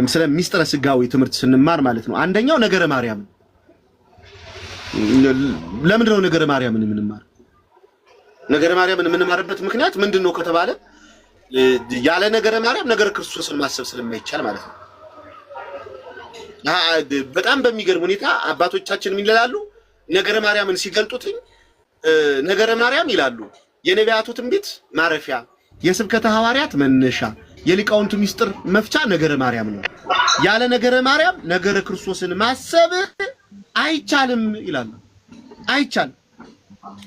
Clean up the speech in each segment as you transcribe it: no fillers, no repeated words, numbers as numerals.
ስለ ሚስጥረ ስጋዊ ትምህርት ስንማር ማለት ነው። አንደኛው ነገረ ማርያም። ለምንድን ነው ነገረ ማርያምን የምንማር? ነገረ ማርያምን የምንማርበት ምክንያት ምንድነው ከተባለ ያለ ነገረ ማርያም ነገረ ክርስቶስን ማሰብ ስለማይቻል ማለት ነው። በጣም በሚገርም ሁኔታ አባቶቻችን ምን ይላሉ? ነገረ ማርያምን ሲገልጡትኝ ነገረ ማርያም ይላሉ የነቢያቱ ትንቢት ማረፊያ፣ የስብከተ ሐዋርያት መነሻ፣ የሊቃውንቱ ሚስጥር መፍቻ ነገረ ማርያም ነው። ያለ ነገረ ማርያም ነገረ ክርስቶስን ማሰብ አይቻልም ይላሉ። አይቻልም።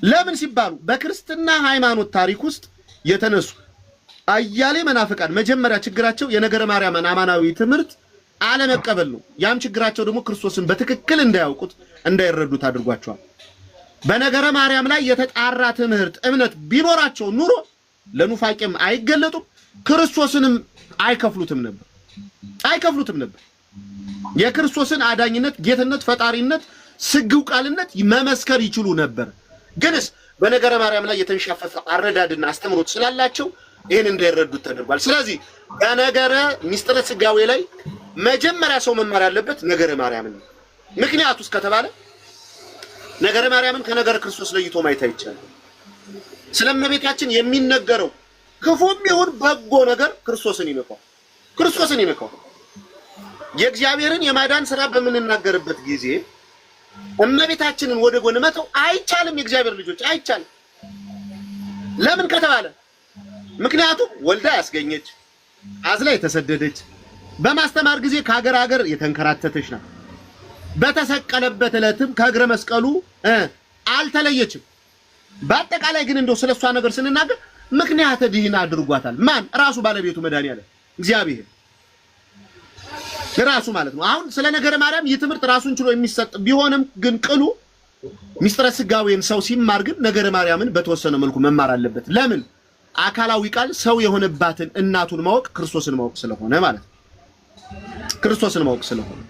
ለምን ሲባሉ በክርስትና ሃይማኖት ታሪክ ውስጥ የተነሱ አያሌ መናፍቃን መጀመሪያ ችግራቸው የነገረ ማርያምን አማናዊ ትምህርት አለመቀበል ነው። ያም ችግራቸው ደግሞ ክርስቶስን በትክክል እንዳያውቁት እንዳይረዱት አድርጓቸዋል። በነገረ ማርያም ላይ የተጣራ ትምህርት እምነት ቢኖራቸው ኑሮ ለኑፋቄም አይገለጡም፣ ክርስቶስንም አይከፍሉትም ነበር። የክርስቶስን አዳኝነት፣ ጌትነት፣ ፈጣሪነት፣ ስግው ቃልነት መመስከር ይችሉ ነበር። ግንስ በነገረ ማርያም ላይ የተንሻፈፈ አረዳድና አስተምሮት ስላላቸው ይሄን እንዳይረዱት ተደርጓል። ስለዚህ በነገረ ሚስጥረ ስጋዌ ላይ መጀመሪያ ሰው መማር ያለበት ነገረ ማርያምን ነው። ምክንያቱስ ከተባለ ነገረ ማርያምን ከነገረ ክርስቶስ ለይቶ ማየት አይቻልም። ስለእመቤታችን የሚነገረው ክፉም ይሁን በጎ ነገር ክርስቶስን ይነካው። የእግዚአብሔርን የማዳን ሥራ በምንናገርበት ጊዜ እመቤታችንን ወደ ጎን መተው አይቻልም። የእግዚአብሔር ልጆች አይቻልም። ለምን ከተባለ ምክንያቱም ወልዳ ያስገኘች፣ አዝላ የተሰደደች፣ በማስተማር ጊዜ ከሀገር ሀገር የተንከራተተች ናት። በተሰቀለበት ዕለትም ከእግረ መስቀሉ አልተለየችም። በአጠቃላይ ግን እንደው ስለሷ ነገር ስንናገር ምክንያተ ድህን አድርጓታል። ማን? ራሱ ባለቤቱ መድኃኒዓለም እግዚአብሔር ራሱ ማለት ነው። አሁን ስለ ነገረ ማርያም የትምህርት ራሱን ችሎ የሚሰጥ ቢሆንም ግን ቅሉ ሚስጥረ ስጋዌን ሰው ሲማር ግን ነገረ ማርያምን በተወሰነ መልኩ መማር አለበት። ለምን? አካላዊ ቃል ሰው የሆነባትን እናቱን ማወቅ ክርስቶስን ማወቅ ስለሆነ ማለት ነው። ክርስቶስን ማወቅ ስለሆነ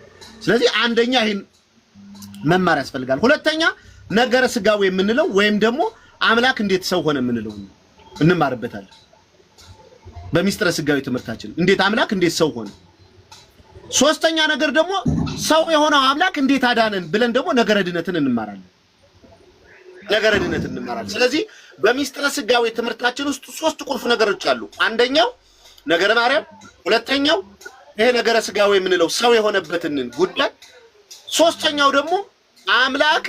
ስለዚህ አንደኛ ይሄን መማር ያስፈልጋል። ሁለተኛ ነገረ ስጋዌ የምንለው ወይም ደግሞ አምላክ እንዴት ሰው ሆነ የምንለው እንማርበታለን። በሚስጥረ ስጋዌ ትምህርታችን እንዴት አምላክ እንዴት ሰው ሆነ። ሶስተኛ ነገር ደግሞ ሰው የሆነው አምላክ እንዴት አዳነን ብለን ደግሞ ነገረ ድነትን እንማራለን። ስለዚህ በሚስጥረ ስጋዌ ትምህርታችን ውስጥ ሶስት ቁልፍ ነገሮች አሉ። አንደኛው ነገረ ማርያም፣ ሁለተኛው ይሄ ነገረ ስጋዌ የምንለው ሰው የሆነበትን ጉዳይ፣ ሶስተኛው ደግሞ አምላክ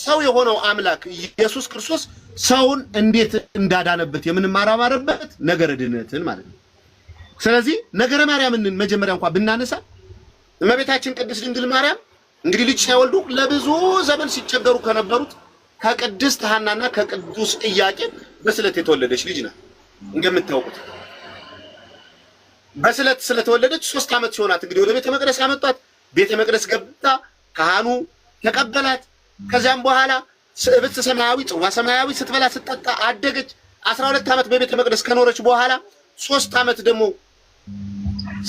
ሰው የሆነው አምላክ ኢየሱስ ክርስቶስ ሰውን እንዴት እንዳዳነበት የምንማራማርበት ነገረ ድነትን ማለት ነው። ስለዚህ ነገረ ማርያምን መጀመሪያ እንኳን ብናነሳ እመቤታችን ቅድስት ድንግል ማርያም እንግዲህ ልጅ ሳይወልዱ ለብዙ ዘመን ሲቸገሩ ከነበሩት ከቅድስት ሐናና ከቅዱስ ኢያቄም በስለት የተወለደች ልጅ ናት። እንደምታውቁት በስለት ስለተወለደች 3 ዓመት ሲሆናት እንግዲህ ወደ ቤተ መቅደስ አመጣት። ቤተ መቅደስ ገብታ ካህኑ ተቀበላት። ከዚያም በኋላ ስዕብት ሰማያዊ ጽዋ ሰማያዊ ስትበላ ስትጠጣ አደገች። 12 ዓመት በቤተ መቅደስ ከኖረች በኋላ 3 ዓመት ደግሞ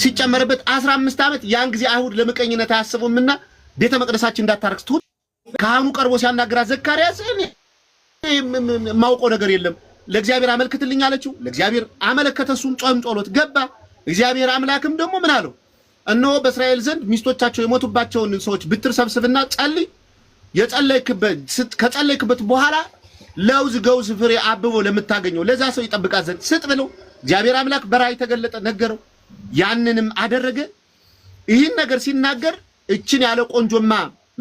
ሲጨመርበት 15 ዓመት ያን ጊዜ አይሁድ ለምቀኝነት አያስቡምና ቤተ መቅደሳችን እንዳታረክስ ካህኑ ቀርቦ ሲያናግራት ዘካርያስ ማውቀው ነገር የለም ለእግዚአብሔር አመልክትልኝ አለችው። ለእግዚአብሔር አመለከተ። እሱም ጾም ጸሎት ገባ። እግዚአብሔር አምላክም ደግሞ ምን አለው? እነሆ በእስራኤል ዘንድ ሚስቶቻቸው የሞቱባቸውን ሰዎች ብትር ሰብስብና ጸልይ፣ ከጸለይክበት በኋላ ለውዝ ገውዝ ፍሬ አብቦ ለምታገኘው ለዛ ሰው ይጠብቃት ዘንድ ስጥ ብለው እግዚአብሔር አምላክ በራእይ ተገለጠ፣ ነገረው። ያንንም አደረገ። ይህን ነገር ሲናገር እችን ያለ ቆንጆማ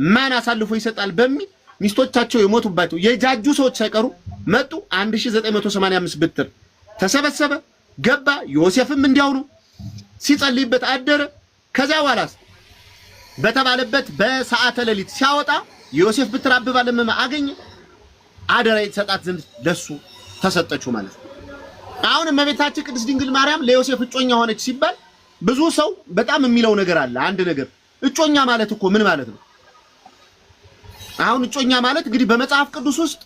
ማን አሳልፎ ይሰጣል በሚል ሚስቶቻቸው የሞቱባቸው የጃጁ ሰዎች ሳይቀሩ መጡ። 1985 ብትር ተሰበሰበ፣ ገባ። ዮሴፍም እንዲያው ነው ሲጸልይበት አደረ። ከዚያ በኋላስ በተባለበት በሰዓተ ሌሊት ሲያወጣ ዮሴፍ ብትር አብባ ለመማ አገኘ። አደራ ይሰጣት ዘንድ ለሱ ተሰጠችው ማለት ነው። አሁን እመቤታችን ቅድስት ድንግል ማርያም ለዮሴፍ እጮኛ ሆነች ሲባል ብዙ ሰው በጣም የሚለው ነገር አለ። አንድ ነገር እጮኛ ማለት እኮ ምን ማለት ነው? አሁን እጮኛ ማለት እንግዲህ በመጽሐፍ ቅዱስ ውስጥ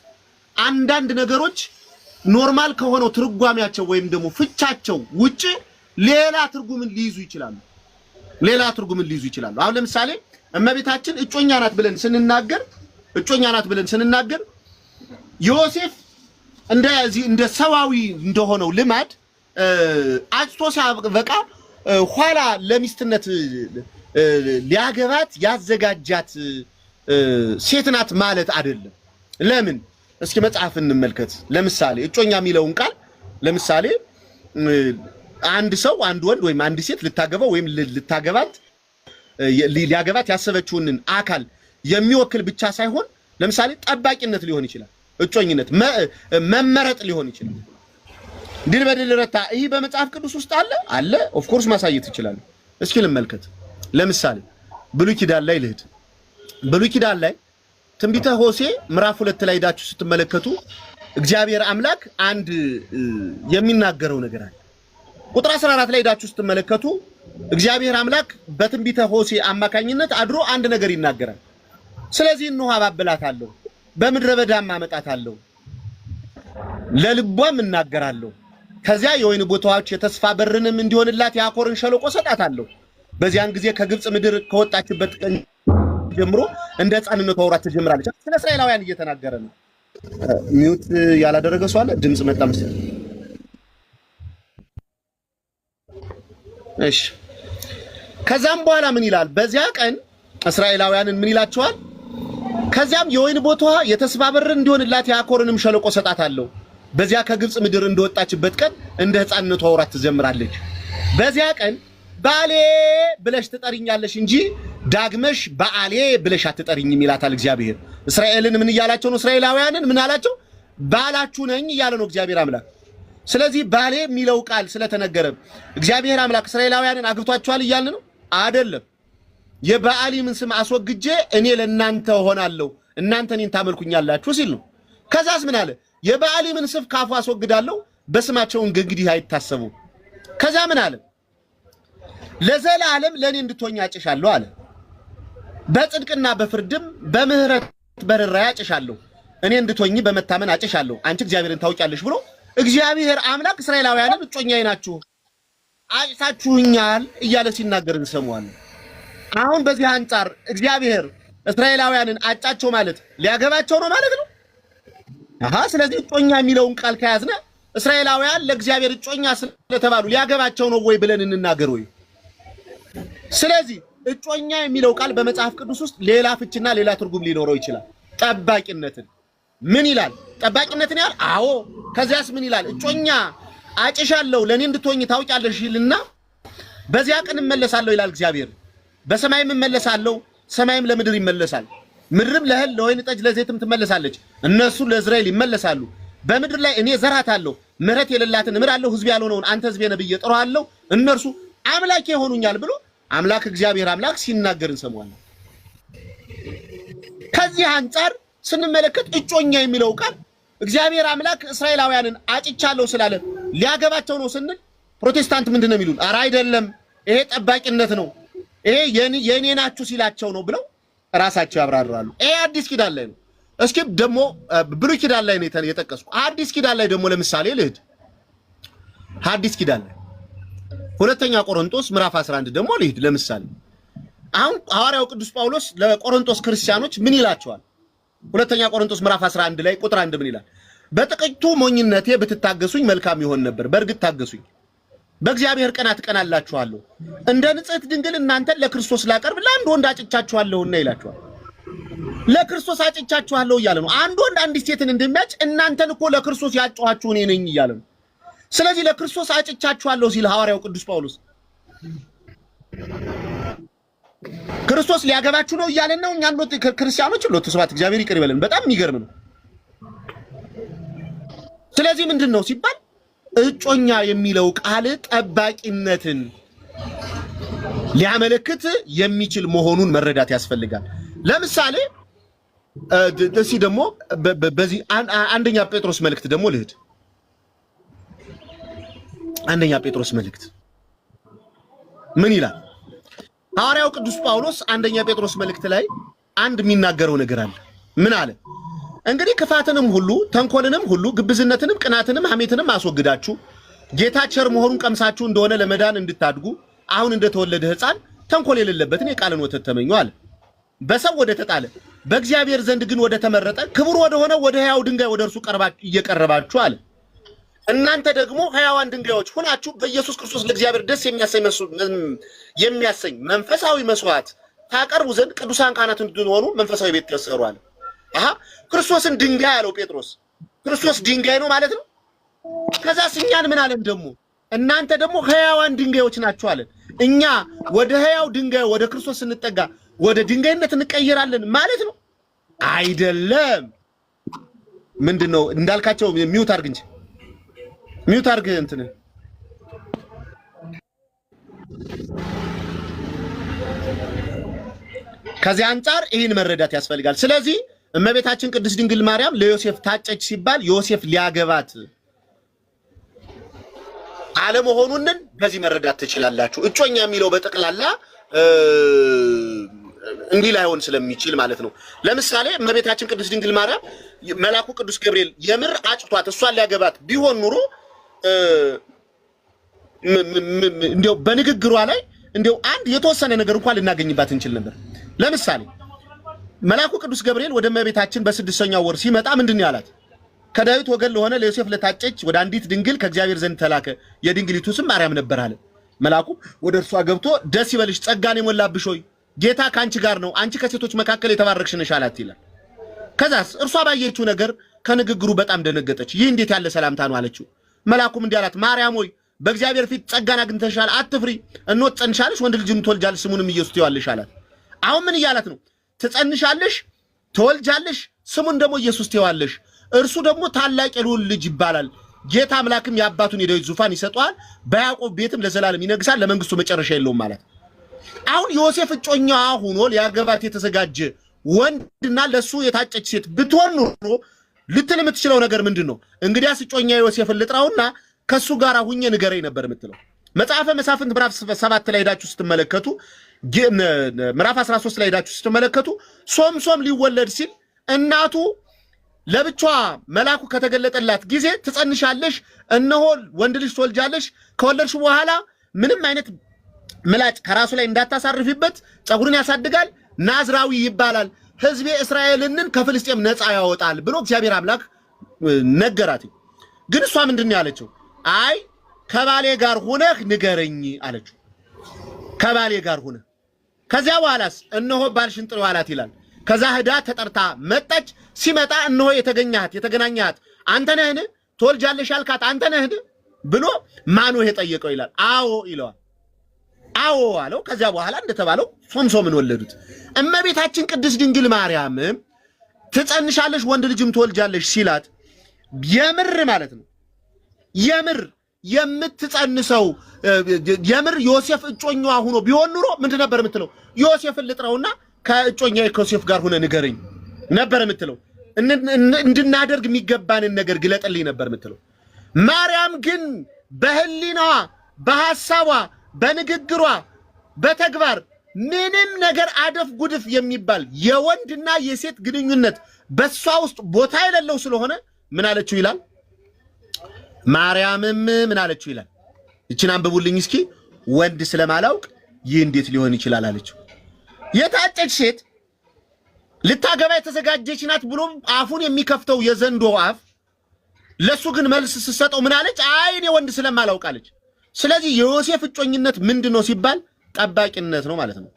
አንዳንድ ነገሮች ኖርማል ከሆነው ትርጓሜያቸው ወይም ደግሞ ፍቻቸው ውጪ ሌላ ትርጉምን ሊይዙ ይችላሉ። አሁን ለምሳሌ እመቤታችን እጮኛ ናት ብለን ስንናገር ዮሴፍ እንደ ሰዋዊ እንደሆነው ልማድ አጭቶ ሲያበቃ ኋላ ለሚስትነት ሊያገባት ያዘጋጃት ሴት ናት ማለት አይደለም። ለምን? እስኪ መጽሐፍ እንመልከት። ለምሳሌ እጮኛ የሚለውን ቃል ለምሳሌ አንድ ሰው አንድ ወንድ ወይም አንድ ሴት ልታገባው ወይም ልታገባት ሊያገባት ያሰበችውን አካል የሚወክል ብቻ ሳይሆን ለምሳሌ ጠባቂነት ሊሆን ይችላል፣ እጮኝነት መመረጥ ሊሆን ይችላል። ድል በድል ረታ ይህ በመጽሐፍ ቅዱስ ውስጥ አለ ኦፍ ኮርስ ማሳየት ይችላል። እስኪ ልመልከት። ለምሳሌ ብሉይ ኪዳን ላይ ልሂድ። ብሉይ ኪዳን ላይ ትንቢተ ሆሴዕ ምዕራፍ 2 ላይ ሄዳችሁ ስትመለከቱ እግዚአብሔር አምላክ አንድ የሚናገረው ነገር አለ። ቁጥር 14 ላይ ሄዳችሁ ስትመለከቱ እግዚአብሔር አምላክ በትንቢተ ሆሴዕ አማካኝነት አድሮ አንድ ነገር ይናገራል። ስለዚህ እንሆ አባብላታለሁ፣ በምድረ በዳም አመጣታለሁ፣ ለልቧም እናገራለሁ፣ ከዚያ የወይን ቦታዎች የተስፋ በርንም እንዲሆንላት የአኮርን ሸለቆ ሰጣታለሁ። በዚያን ጊዜ ከግብጽ ምድር ከወጣችበት ቀን ጀምሮ እንደ ሕፃንነቷ ወራት ትጀምራለች። ስለ እስራኤላውያን እየተናገረ ነው። ሚውት ያላደረገ ሰው አለ? ድምጽ መጣ መሰለኝ። እሺ፣ ከዛም በኋላ ምን ይላል? በዚያ ቀን እስራኤላውያንን ምን ይላቸዋል? ከዚያም የወይን ቦታዋ የተስፋ በር እንዲሆንላት የአኮርንም ሸለቆ ሰጣታለሁ። በዚያ ከግብጽ ምድር እንደወጣችበት ቀን እንደ ሕፃንነቷ ወራት ትጀምራለች። በዚያ ቀን ባሌ ብለሽ ትጠሪኛለሽ እንጂ ዳግመሽ በአሌ ብለሽ አትጠሪኝም ይላታል እግዚአብሔር። እስራኤልን ምን እያላቸው ነው? እስራኤላውያንን ምን አላቸው? ባላችሁ ነኝ እያለ ነው እግዚአብሔር አምላክ። ስለዚህ ባሌ የሚለው ቃል ስለተነገረ እግዚአብሔር አምላክ እስራኤላውያንን አግብቷቸዋል እያልን ነው አይደለም። የበአሊምን ስም አስወግጄ እኔ ለእናንተ ሆናለሁ እናንተ እኔን ታመልኩኛላችሁ ሲል ነው። ከዛስ ምን አለ? የበአሊምን ስም ካፉ አስወግዳለሁ በስማቸው እንግዲህ አይታሰቡ። ከዛ ምን አለ? ለዘላለም ለኔ እንድትሆኝ አጭሻለሁ አለ። በጽድቅና በፍርድም በምህረት በርራይ አጭሻለሁ። እኔ እንድትሆኝ በመታመን አጭሻለሁ። አንቺ እግዚአብሔርን ታውቂያለሽ ብሎ እግዚአብሔር አምላክ እስራኤላውያንን እጮኛዬ ናችሁ አጭሳችሁኛል እያለ ሲናገር እንሰማዋለን። አሁን በዚህ አንጻር እግዚአብሔር እስራኤላውያንን አጫቸው ማለት ሊያገባቸው ነው ማለት ነው። ስለዚህ እጮኛ የሚለውን ቃል ከያዝነ እስራኤላውያን ለእግዚአብሔር እጮኛ ስለተባሉ ሊያገባቸው ነው ወይ ብለን እንናገር ወይ? ስለዚህ እጮኛ የሚለው ቃል በመጽሐፍ ቅዱስ ውስጥ ሌላ ፍችና ሌላ ትርጉም ሊኖረው ይችላል። ጠባቂነትን ምን ይላል? ጠባቂነትን ያህል አዎ። ከዚያስ ምን ይላል? እጮኛ አጭሻለሁ ለኔ እንድትሆኝ ታውቂያለሽ ይልና በዚያ ቀን እመለሳለሁ ይላል እግዚአብሔር። በሰማይም እመለሳለሁ፣ ሰማይም ለምድር ይመለሳል፣ ምድርም ለእህል ለወይን ጠጅ ለዘይትም ትመለሳለች። እነሱ ለእስራኤል ይመለሳሉ። በምድር ላይ እኔ ዘራታለሁ፣ ምሕረት የሌላትን እምራለሁ፣ ሕዝብ ያልሆነውን አንተ ሕዝቤ ነህ ብዬ እጠራዋለሁ፣ እነርሱ አምላኬ ይሆኑኛል ብሎ አምላክ እግዚአብሔር አምላክ ሲናገር እንሰማዋለን። ከዚህ አንጻር ስንመለከት እጮኛ የሚለው ቃል እግዚአብሔር አምላክ እስራኤላውያንን አጭቻለሁ ስላለ ሊያገባቸው ነው ስንል ፕሮቴስታንት ምንድነው የሚሉን? ኧረ አይደለም፣ ይሄ ጠባቂነት ነው፣ ይሄ የኔ ናችሁ ሲላቸው ነው ብለው ራሳቸው ያብራራሉ። ይሄ አዲስ ኪዳን ላይ ነው። እስኪ ደግሞ ብሉይ ኪዳን ላይ ነው የጠቀስኩ። አዲስ ኪዳን ላይ ደግሞ ለምሳሌ ልሂድ። አዲስ ኪዳን ላይ ሁለተኛ ቆሮንቶስ ምዕራፍ 11 ደግሞ ልሂድ። ለምሳሌ አሁን ሐዋርያው ቅዱስ ጳውሎስ ለቆሮንቶስ ክርስቲያኖች ምን ይላቸዋል? ሁለተኛ ቆሮንቶስ ምዕራፍ 11 ላይ ቁጥር 1 ምን ይላል? በጥቂቱ ሞኝነቴ ብትታገሱኝ መልካም ይሆን ነበር። በእርግጥ ታገሱኝ፣ በእግዚአብሔር ቀናት ቀናላችኋለሁ። እንደ ንጽሕት ድንግል እናንተን ለክርስቶስ ላቀርብ ለአንድ ወንድ አጭቻችኋለሁና ይላችኋል። ለክርስቶስ አጭቻችኋለሁ እያለ ነው። አንድ ወንድ አንዲት ሴትን እንደሚያጭ እናንተን እኮ ለክርስቶስ ያጫዋችሁ እኔ ነኝ እያለ ነው። ስለዚህ ለክርስቶስ አጭቻችኋለሁ ሲል ሐዋርያው ቅዱስ ጳውሎስ ክርስቶስ ሊያገባችሁ ነው እያለን ነው። እኛን ክርስቲያኖች ሎት ስብሐት እግዚአብሔር ይቅር ይበለን። በጣም የሚገርም ነው። ስለዚህ ምንድን ነው ሲባል እጮኛ የሚለው ቃል ጠባቂነትን ሊያመለክት የሚችል መሆኑን መረዳት ያስፈልጋል። ለምሳሌ እዚህ ደግሞ በዚህ አንደኛ ጴጥሮስ መልእክት ደግሞ ልሂድ። አንደኛ ጴጥሮስ መልእክት ምን ይላል? ሐዋርያው ቅዱስ ጳውሎስ አንደኛ ጴጥሮስ መልእክት ላይ አንድ የሚናገረው ነገር አለ። ምን አለ? እንግዲህ ክፋትንም ሁሉ ተንኮልንም ሁሉ ግብዝነትንም ቅናትንም ሐሜትንም አስወግዳችሁ ጌታ ቸር መሆኑን ቀምሳችሁ እንደሆነ ለመዳን እንድታድጉ አሁን እንደተወለደ ሕፃን ተንኮል የሌለበትን የቃልን ወተት ተመኙ አለ። በሰው ወደ ተጣለ በእግዚአብሔር ዘንድ ግን ወደ ተመረጠ ክቡር ወደ ሆነ ወደ ሕያው ድንጋይ ወደ እርሱ እየቀረባችሁ አለ። እናንተ ደግሞ ሕያዋን ድንጋዮች ሆናችሁ በኢየሱስ ክርስቶስ ለእግዚአብሔር ደስ የሚያሰኝ መንፈሳዊ መስዋዕት ታቀርቡ ዘንድ ቅዱሳን ካህናት እንድትሆኑ መንፈሳዊ ቤት ተሰሩ አለ። ክርስቶስን ድንጋይ አለው ጴጥሮስ። ክርስቶስ ድንጋይ ነው ማለት ነው። ከዛስ እኛን ምን አለን ደግሞ? እናንተ ደግሞ ሕያዋን ድንጋዮች ናችሁ አለን። እኛ ወደ ሕያው ድንጋይ ወደ ክርስቶስ ስንጠጋ ወደ ድንጋይነት እንቀየራለን ማለት ነው አይደለም። ምንድነው እንዳልካቸው ሚውት አድርግ እንጂ ሚውት አድርግ እንትን ከዚህ አንፃር ይህን መረዳት ያስፈልጋል። ስለዚህ እመቤታችን ቅድስት ድንግል ማርያም ለዮሴፍ ታጨች ሲባል ዮሴፍ ሊያገባት አለመሆኑን በዚህ መረዳት ትችላላችሁ። እጮኛ የሚለው በጠቅላላ እንዲህ ላይሆን ስለሚችል ማለት ነው። ለምሳሌ እመቤታችን ቅድስት ድንግል ማርያም መልአኩ ቅዱስ ገብርኤል የምር አጭቷት እሷን ሊያገባት ቢሆን ኑሮ እንዲያው በንግግሯ ላይ እንዲያው አንድ የተወሰነ ነገር እንኳን ልናገኝባት እንችል ነበር። ለምሳሌ መልአኩ ቅዱስ ገብርኤል ወደ እመቤታችን በስድስተኛው ወር ሲመጣ ምንድነው ያላት? ከዳዊት ወገን ለሆነ ለዮሴፍ ለታጨች ወደ አንዲት ድንግል ከእግዚአብሔር ዘንድ ተላከ፣ የድንግሊቱ ስም ማርያም ነበር አለ። መልአኩ ወደ እርሷ ገብቶ ደስ ይበልሽ ጸጋን የሞላብሽ ሆይ ጌታ ካንቺ ጋር ነው፣ አንቺ ከሴቶች መካከል የተባረክሽ ነሽ አላት ይላል። ከዛስ እርሷ ባየችው ነገር ከንግግሩ በጣም ደነገጠች። ይህ እንዴት ያለ ሰላምታ ነው አለችው። መልአኩም እንዲህ አላት፣ ማርያም ሆይ በእግዚአብሔር ፊት ጸጋን አግኝተሻል፣ አትፍሪ፣ እነሆ ትጸንሻለሽ፣ ወንድ ልጅም ትወልጃለሽ፣ ስሙንም ኢየሱስ ትይዋለሽ አላት። አሁን ምን እያላት ነው? ትጸንሻለሽ፣ ትወልጃለሽ፣ ስሙን ደግሞ ኢየሱስ ትይዋለሽ። እርሱ ደግሞ ታላቅ የልዑል ልጅ ይባላል። ጌታ አምላክም የአባቱን የዳዊት ዙፋን ይሰጠዋል፣ በያዕቆብ ቤትም ለዘላለም ይነግሳል፣ ለመንግስቱ መጨረሻ የለውም ማለት። አሁን ዮሴፍ እጮኛዋ ሆኖ ሊያገባት የተዘጋጀ ወንድና ለሱ የታጨች ሴት ብትሆን ኑሮ ልትል የምትችለው ነገር ምንድን ነው? እንግዲያስ እጮኛ ዮሴፍን ልጥራውና ከሱ ጋር ሁኜ ንገረኝ ነበር የምትለው። መጽሐፈ መሳፍንት ምዕራፍ 7 ላይ ሄዳችሁ ስትመለከቱ፣ ምዕራፍ 13 ላይ ሄዳችሁ ስትመለከቱ ሶምሶም ሊወለድ ሲል እናቱ ለብቻዋ መልአኩ ከተገለጠላት ጊዜ ትጸንሻለሽ፣ እነሆ ወንድ ልጅ ትወልጃለሽ፣ ከወለድሽ በኋላ ምንም አይነት ምላጭ ከራሱ ላይ እንዳታሳርፊበት፣ ፀጉርን ያሳድጋል፣ ናዝራዊ ይባላል፣ ሕዝቤ እስራኤልን ከፍልስጤም ነፃ ያወጣል ብሎ እግዚአብሔር አምላክ ነገራት። ግን እሷ ምንድነው ያለችው? አይ ከባሌ ጋር ሆነህ ንገረኝ አለችው። ከባሌ ጋር ሆነህ። ከዚያ በኋላስ እነሆ ባልሽን ጥሪው አላት ይላል። ከዛ ሄዳ ተጠርታ መጣች። ሲመጣ እነሆ የተገናኛት አንተ ነህን? ትወልጃለሽ ያልካት አንተ ነህን ብሎ ማኑሄ ጠየቀው ይላል። አዎ ይለዋል። አዎ አለው። ከዚያ በኋላ እንደተባለው ሶምሶምን ወለዱት። እመቤታችን ቅድስት ድንግል ማርያም ትጸንሻለሽ ወንድ ልጅም ትወልጃለሽ ሲላት የምር ማለት ነው የምር የምትጸንሰው የምር ዮሴፍ እጮኛዋ ሆኖ ቢሆን ኑሮ ምንድን ነበር የምትለው? ዮሴፍን ልጥራውና ከእጮኛዬ ከዮሴፍ ጋር ሆነ ንገረኝ ነበር የምትለው። እንድናደርግ የሚገባንን ነገር ግለጥልኝ ነበር የምትለው። ማርያም ግን በህሊናዋ በሐሳቧ በንግግሯ በተግባር ምንም ነገር አደፍ ጉድፍ የሚባል የወንድና የሴት ግንኙነት በሷ ውስጥ ቦታ የሌለው ስለሆነ ምን አለችው ይላል። ማርያምም ምን አለችው ይላል። እቺን አንብቡልኝ እስኪ። ወንድ ስለማላውቅ ይህ እንዴት ሊሆን ይችላል አለችው። የታጨች ሴት ልታገባ የተዘጋጀች ናት ብሎ አፉን የሚከፍተው የዘንዶ አፍ ለሱ ግን መልስ ስትሰጠው ምን አለች? አይ እኔ ወንድ ስለማላውቅ አለች። ስለዚህ የዮሴፍ እጮኝነት ምንድነው ሲባል ጠባቂነት ነው ማለት ነው።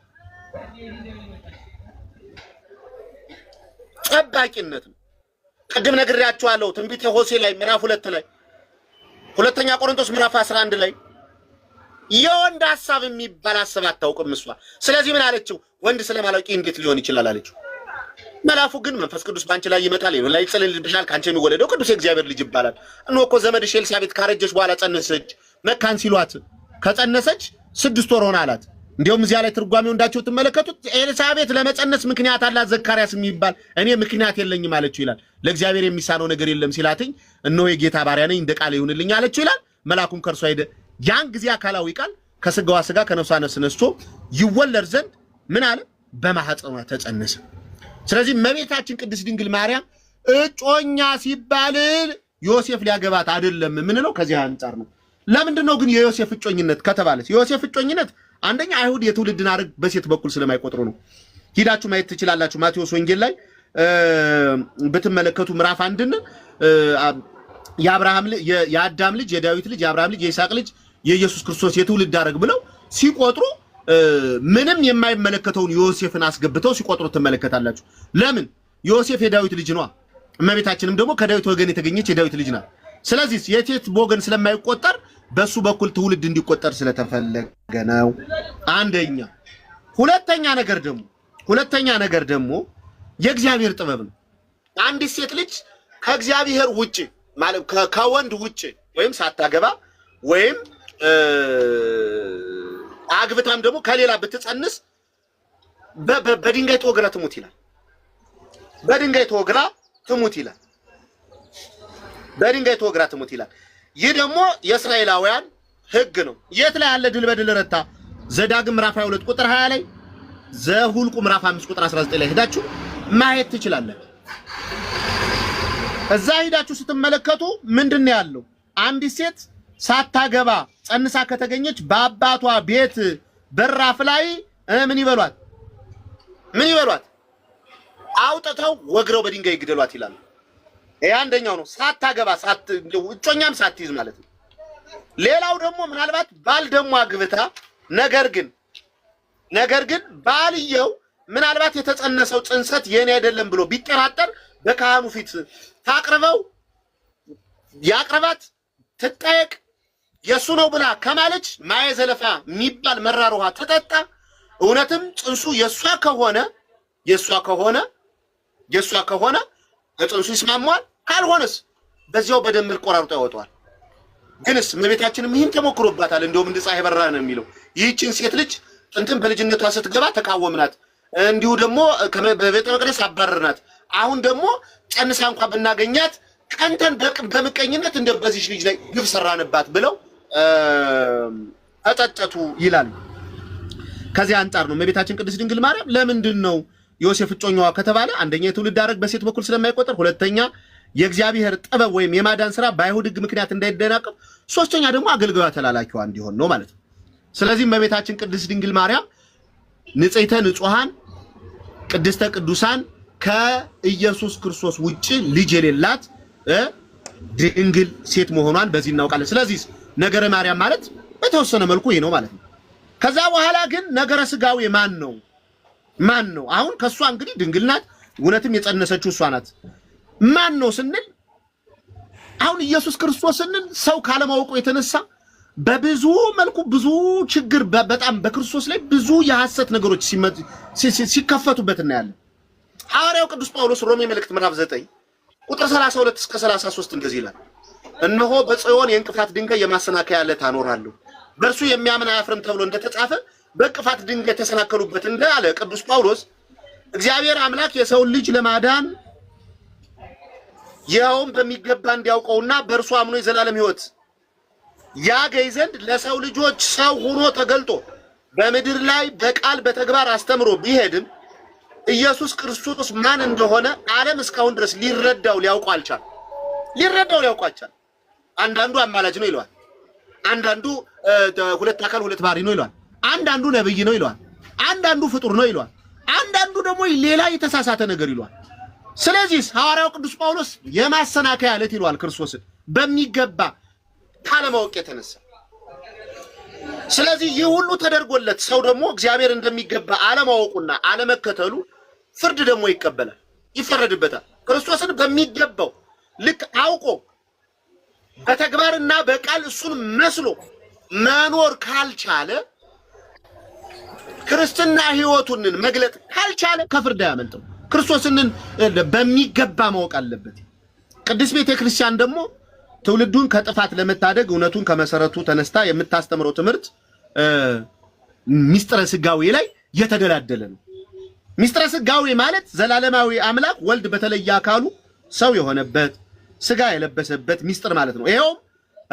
ጠባቂነት ነው። ቅድም ነግሬያችኋለሁ። ትንቢተ ሆሴዕ ላይ ምዕራፍ 2 ላይ፣ ሁለተኛ ቆሮንቶስ ምዕራፍ 11 ላይ የወንድ ሐሳብ የሚባል ሐሳብ አታውቅም እሷ። ስለዚህ ምን አለችው? ወንድ ስለማላውቅ እንዴት ሊሆን ይችላል አለችው። መልአኩ ግን መንፈስ ቅዱስ ባንቺ ላይ ይመጣል፣ ላይ ይጸልልብሻል፣ ካንቺ የሚወለደው ቅዱስ የእግዚአብሔር ልጅ ይባላል። እነሆ እኮ ዘመድሽ ኤልሳቤጥ ካረጀች በኋላ ጸነሰች። መካን ሲሏት ከጸነሰች 6 ወር ሆነ አላት። እንዲያውም እዚያ ላይ ትርጓሜው እንዳችሁ ተመለከቱት። ኤልሳቤጥ ለመጸነስ ምክንያት አላት፣ ዘካርያስ የሚባል እኔ ምክንያት የለኝም አለችው ይላል። ለእግዚአብሔር የሚሳነው ነገር የለም ሲላትኝ እነሆ የጌታ ባሪያ ነኝ እንደ ቃል ይሁንልኝ አለችው ይላል። መልአኩም ከእርሷ ሄደ። ያን ጊዜ አካላዊ ቃል ከስጋዋ ስጋ ከነፍሷ ነፍስ ነስቶ ይወለድ ዘንድ ምን አለ? በማህፀኗ ተጸነሰ። ስለዚህ እመቤታችን ቅድስት ድንግል ማርያም እጮኛ ሲባል ዮሴፍ ሊያገባት አይደለም ምንለው ከዚህ አንፃር ነው። ለምንድነው ግን የዮሴፍ እጮኝነት ከተባለስ? የዮሴፍ እጮኝነት አንደኛ አይሁድ የትውልድን ሐረግ በሴት በኩል ስለማይቆጥሩ ነው። ሂዳችሁ ማየት ትችላላችሁ። ማቴዎስ ወንጌል ላይ ብትመለከቱ ምዕራፍ 1 የአዳም ልጅ የዳዊት ልጅ የአብርሃም ልጅ የይስሐቅ ልጅ የኢየሱስ ክርስቶስ የትውልድ ሐረግ ብለው ሲቆጥሩ ምንም የማይመለከተውን ዮሴፍን አስገብተው ሲቆጥሩ ትመለከታላችሁ። ለምን? ዮሴፍ የዳዊት ልጅ ነው። እመቤታችንም ደግሞ ከዳዊት ወገን የተገኘች የዳዊት ልጅ ናት። ስለዚህ የሴት ወገን ስለማይቆጠር በሱ በኩል ትውልድ እንዲቆጠር ስለተፈለገ ነው። አንደኛ። ሁለተኛ ነገር ደግሞ የእግዚአብሔር ጥበብ ነው። አንዲት ሴት ልጅ ከእግዚአብሔር ውጪ ማለት ከወንድ ውጪ ወይም ሳታገባ ወይም አግብታም ደግሞ ከሌላ ብትጸንስ በድንጋይ ተወግራ ትሙት ይላል። በድንጋይ ተወግራ ትሙት ይላል። ይህ ደግሞ የእስራኤላውያን ሕግ ነው። የት ላይ ያለ ድል በድል ረታ? ዘዳግም ምዕራፍ 22 ቁጥር 20 ላይ፣ ዘሁልቁ ምዕራፍ 5 ቁጥር 19 ላይ ሄዳችሁ ማየት ትችላላችሁ። እዛ ሄዳችሁ ስትመለከቱ ምንድነው ያለው? አንዲት ሴት ሳታገባ ጸንሳ ከተገኘች በአባቷ ቤት በራፍ ላይ ምን ይበሏት? አውጥተው ወግረው በድንጋይ ይግደሏት ይላል። ይሄ አንደኛው ነው። ሳታገባ እጮኛም ሳትይዝ ማለት ነው። ሌላው ደግሞ ምናልባት ባል ደግሞ አግብታ ነገር ግን ባልየው ምናልባት የተጸነሰው ጽንሰት የኔ አይደለም ብሎ ቢጠራጠር በካህኑ ፊት ያቅርባት ትጠየቅ። የሱ ነው ብላ ከማለች ማየ ዘለፋ የሚባል መራር ውሃ ተጠጣ። እውነትም ጽንሱ የሷ ከሆነ ጽንሱ ይስማማል። ካልሆነስ በዚያው በደምር ቆራርጦ ያወጣዋል። ግንስ እመቤታችንም ይህን ተሞክሮባታል። እንደውም እንደ ፀሐይ በራ ነው የሚለው። ይህችን ሴት ልጅ ጥንትም በልጅነቷ ስትገባ ተቃወምናት፣ እንዲሁ ደግሞ በቤተ መቅደስ አባረርናት። አሁን ደግሞ ጨንሳ እንኳን ብናገኛት ቀንተን በምቀኝነት እንደ በዚህ ልጅ ላይ ግፍ ሰራንባት ብለው ተጸጸቱ ይላል። ከዚህ አንጻር ነው እመቤታችን ቅድስት ድንግል ማርያም ለምንድን ነው ዮሴፍ እጮኛዋ ከተባለ አንደኛ የትውልድ ሐረግ በሴት በኩል ስለማይቆጠር፣ ሁለተኛ የእግዚአብሔር ጥበብ ወይም የማዳን ስራ በአይሁድ ሕግ ምክንያት እንዳይደናቀፍ፣ ሶስተኛ ደግሞ አገልጋዩ ተላላኪዋ እንዲሆን ነው ማለት ነው። ስለዚህ እመቤታችን ቅድስት ድንግል ማርያም ንጽሕተ ንጹሐን ቅድስተ ቅዱሳን ከኢየሱስ ክርስቶስ ውጪ ልጅ የሌላት ድንግል ሴት መሆኗን በዚህ እናውቃለን። ስለዚህ ነገረ ማርያም ማለት በተወሰነ መልኩ ይሄ ነው ማለት ነው። ከዛ በኋላ ግን ነገረ ስጋዊ ማን ነው? አሁን ከሷ እንግዲህ ድንግል ናት፣ እውነትም የጸነሰችው እሷ ናት። ማን ነው ስንል አሁን ኢየሱስ ክርስቶስ ስንል ሰው ካለማወቁ የተነሳ በብዙ መልኩ ብዙ ችግር በጣም በክርስቶስ ላይ ብዙ የሐሰት ነገሮች ሲከፈቱበት እናያለን። ሐዋርያው ቅዱስ ጳውሎስ ሮሜ መልእክት ምዕራፍ 9 ቁጥር 32 እስከ 33 እንደዚህ ይላል። እነሆ በጽዮን የእንቅፋት ድንጋይ የማሰናከያ ዓለት አኖራለሁ፣ በእርሱ የሚያምን አያፍርም ተብሎ እንደተጻፈ በእንቅፋት ድንጋይ ተሰናከሉበት እንዳለ ቅዱስ ጳውሎስ እግዚአብሔር አምላክ የሰውን ልጅ ለማዳን ይኸውም በሚገባ እንዲያውቀውና በእርሱ አምኖ የዘላለም ሕይወት ያገኝ ዘንድ ለሰው ልጆች ሰው ሆኖ ተገልጦ በምድር ላይ በቃል በተግባር አስተምሮ ቢሄድም ኢየሱስ ክርስቶስ ማን እንደሆነ ዓለም እስካሁን ድረስ ሊረዳው ሊያውቀው አልቻለም። አንዳንዱ አማላጅ ነው ይለዋል፣ አንዳንዱ ሁለት አካል ሁለት ባህሪ ነው ይለዋል፣ አንዳንዱ ነብይ ነው ይለዋል፣ አንዳንዱ ፍጡር ነው ይለዋል፣ አንዳንዱ ደግሞ ሌላ የተሳሳተ ነገር ይለዋል። ስለዚህ ሐዋርያው ቅዱስ ጳውሎስ የማሰናከያ ዓለት ይለዋል ክርስቶስን በሚገባ ካለማወቅ የተነሳ። ስለዚህ ይህ ሁሉ ተደርጎለት ሰው ደግሞ እግዚአብሔር እንደሚገባ አለማወቁና አለመከተሉ ፍርድ ደግሞ ይቀበላል፣ ይፈረድበታል። ክርስቶስን በሚገባው ልክ አውቆ በተግባርና በቃል እሱን መስሎ መኖር ካልቻለ፣ ክርስትና ሕይወቱን መግለጥ ካልቻለ ከፍርድ አያመልጥም። ክርስቶስን በሚገባ ማወቅ አለበት። ቅድስት ቤተ ክርስቲያን ደግሞ ትውልዱን ከጥፋት ለመታደግ እውነቱን ከመሰረቱ ተነስታ የምታስተምረው ትምህርት ሚስጥረ ስጋዌ ላይ የተደላደለ ነው። ሚስጥረ ስጋዌ ማለት ዘላለማዊ አምላክ ወልድ በተለየ አካሉ ሰው የሆነበት ስጋ የለበሰበት ሚስጥር ማለት ነው። ይሄውም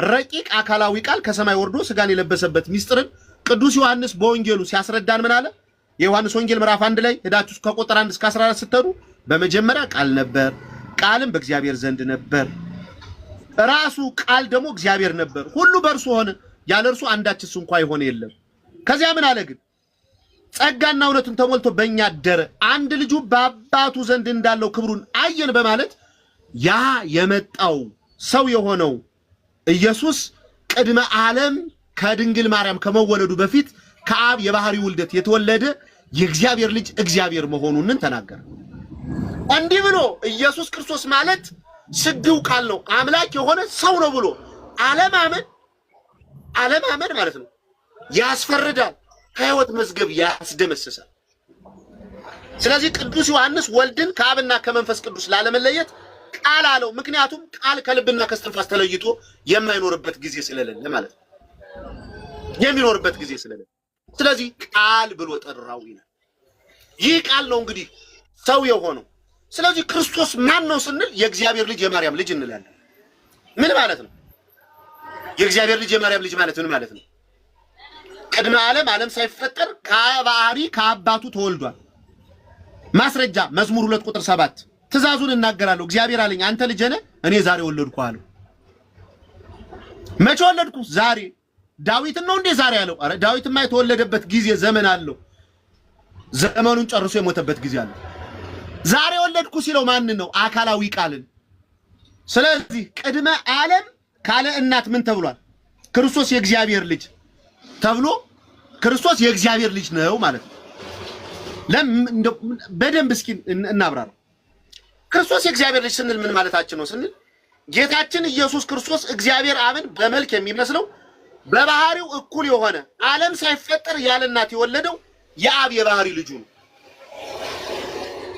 ረቂቅ አካላዊ ቃል ከሰማይ ወርዶ ስጋን የለበሰበት ሚስጥርን ቅዱስ ዮሐንስ በወንጌሉ ሲያስረዳን ምን አለ? የዮሐንስ ወንጌል ምዕራፍ 1 ላይ ሄዳችሁ ከቁጥር 1 እስከ 14 ስትሄዱ በመጀመሪያ ቃል ነበር፣ ቃልም በእግዚአብሔር ዘንድ ነበር፣ ራሱ ቃል ደግሞ እግዚአብሔር ነበር፣ ሁሉ በእርሱ ሆነ፣ ያለ እርሱ አንዳችስ እንኳን ይሆን የለም። ከዚያ ምን አለ ግን? ጸጋና እውነትን ተሞልቶ በእኛ አደረ፣ አንድ ልጁ በአባቱ ዘንድ እንዳለው ክብሩን አየን በማለት ያ የመጣው ሰው የሆነው ኢየሱስ ቅድመ ዓለም ከድንግል ማርያም ከመወለዱ በፊት ከአብ የባህሪ ውልደት የተወለደ የእግዚአብሔር ልጅ እግዚአብሔር መሆኑን ተናገረ። እንዲህ ብሎ ኢየሱስ ክርስቶስ ማለት ስግው ቃል ነው፣ አምላክ የሆነ ሰው ነው ብሎ አለማመን ማለት ነው ያስፈርዳል፣ ከሕይወት መዝገብ ያስደመስሳል። ስለዚህ ቅዱስ ዮሐንስ ወልድን ከአብና ከመንፈስ ቅዱስ ላለመለየት ቃል አለው። ምክንያቱም ቃል ከልብና ከስትንፋስ ተለይቶ የማይኖርበት ጊዜ ስለሌለ ማለት ነው፣ የሚኖርበት ጊዜ ስለሌለ። ስለዚህ ቃል ብሎ ጠራው ይላል። ይህ ቃል ነው እንግዲህ ሰው የሆነው። ስለዚህ ክርስቶስ ማን ነው ስንል የእግዚአብሔር ልጅ የማርያም ልጅ እንላለን። ምን ማለት ነው? የእግዚአብሔር ልጅ የማርያም ልጅ ማለት ምን ማለት ነው? ቅድመ ዓለም ሳይፈጠር ከባህሪ ከአባቱ ተወልዷል። ማስረጃ መዝሙር 2 ቁጥር 7 ትእዛዙን እናገራለሁ። እግዚአብሔር አለኝ አንተ ልጄ ነህ፣ እኔ ዛሬ ወለድኩ አለው። መቼ ወለድኩ? ዛሬ። ዳዊትን ነው እንዴ ዛሬ ያለው? አረ ዳዊትማ የተወለደበት ጊዜ ዘመን አለው፣ ዘመኑን ጨርሶ የሞተበት ጊዜ አለው። ዛሬ ወለድኩ ሲለው ማን ነው? አካላዊ ቃልን። ስለዚህ ቅድመ ዓለም ካለ እናት ምን ተብሏል? ክርስቶስ የእግዚአብሔር ልጅ ተብሎ ክርስቶስ የእግዚአብሔር ልጅ ነው ማለት ነው። በደንብ እስኪ እናብራራው። ክርስቶስ የእግዚአብሔር ልጅ ስንል ምን ማለታችን ነው ስንል ጌታችን ኢየሱስ ክርስቶስ እግዚአብሔር አብን በመልክ የሚመስለው በባህሪው እኩል የሆነ ዓለም ሳይፈጠር ያለ እናት የወለደው የአብ የባህሪ ልጁ ነው።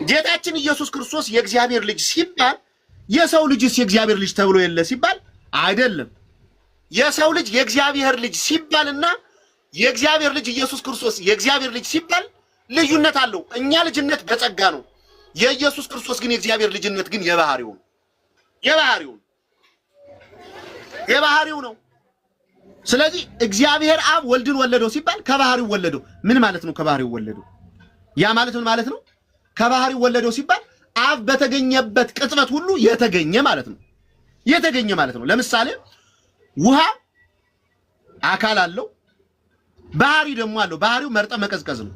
ጌታችን ኢየሱስ ክርስቶስ የእግዚአብሔር ልጅ ሲባል የሰው ልጅስ የእግዚአብሔር ልጅ ተብሎ የለ ሲባል አይደለም። የሰው ልጅ የእግዚአብሔር ልጅ ሲባልና የእግዚአብሔር ልጅ ኢየሱስ ክርስቶስ የእግዚአብሔር ልጅ ሲባል ልዩነት አለው። እኛ ልጅነት በጸጋ ነው። የኢየሱስ ክርስቶስ ግን የእግዚአብሔር ልጅነት ግን የባህሪው ነው። ስለዚህ እግዚአብሔር አብ ወልድን ወለደው ሲባል ከባህሪው ወለደው። ምን ማለት ነው? ከባህሪው ወለደው ያ ማለት ምን ማለት ነው? ከባህሪው ወለደው ሲባል አብ በተገኘበት ቅጽበት ሁሉ የተገኘ ማለት ነው። የተገኘ ማለት ነው። ለምሳሌ ውሃ አካል አለው፣ ባህሪ ደግሞ አለው። ባህሪው መርጠም መቀዝቀዝ ነው።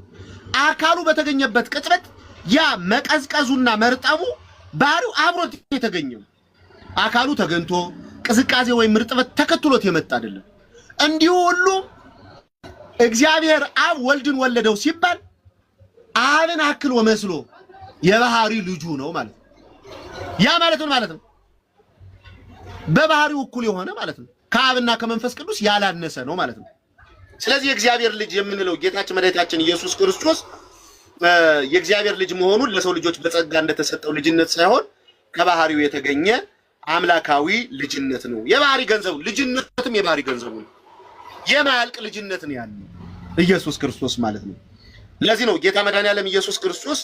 አካሉ በተገኘበት ቅጽበት ያ መቀዝቀዙና መርጠሙ ባህሪው አብሮት የተገኘው አካሉ ተገንቶ ቅዝቃዜ ወይም እርጥበት ተከትሎት የመጣ አይደለም። እንዲሁ ሁሉ እግዚአብሔር አብ ወልድን ወለደው ሲባል አብን አክሎ መስሎ የባህሪ ልጁ ነው ማለት ነው። ያ ማለት ምን ማለት ነው? በባህሪው እኩል የሆነ ማለት ነው። ከአብና ከመንፈስ ቅዱስ ያላነሰ ነው ማለት ነው። ስለዚህ የእግዚአብሔር ልጅ የምንለው ጌታችን መድኃኒታችን ኢየሱስ ክርስቶስ የእግዚአብሔር ልጅ መሆኑን ለሰው ልጆች በጸጋ እንደተሰጠው ልጅነት ሳይሆን ከባህሪው የተገኘ አምላካዊ ልጅነት ነው። የባህሪ ገንዘቡ ልጅነትም የባህሪ ገንዘቡ ነው። የማያልቅ ልጅነት ነው ያለው ኢየሱስ ክርስቶስ ማለት ነው። ለዚህ ነው ጌታ መድኃኒዓለም ኢየሱስ ክርስቶስ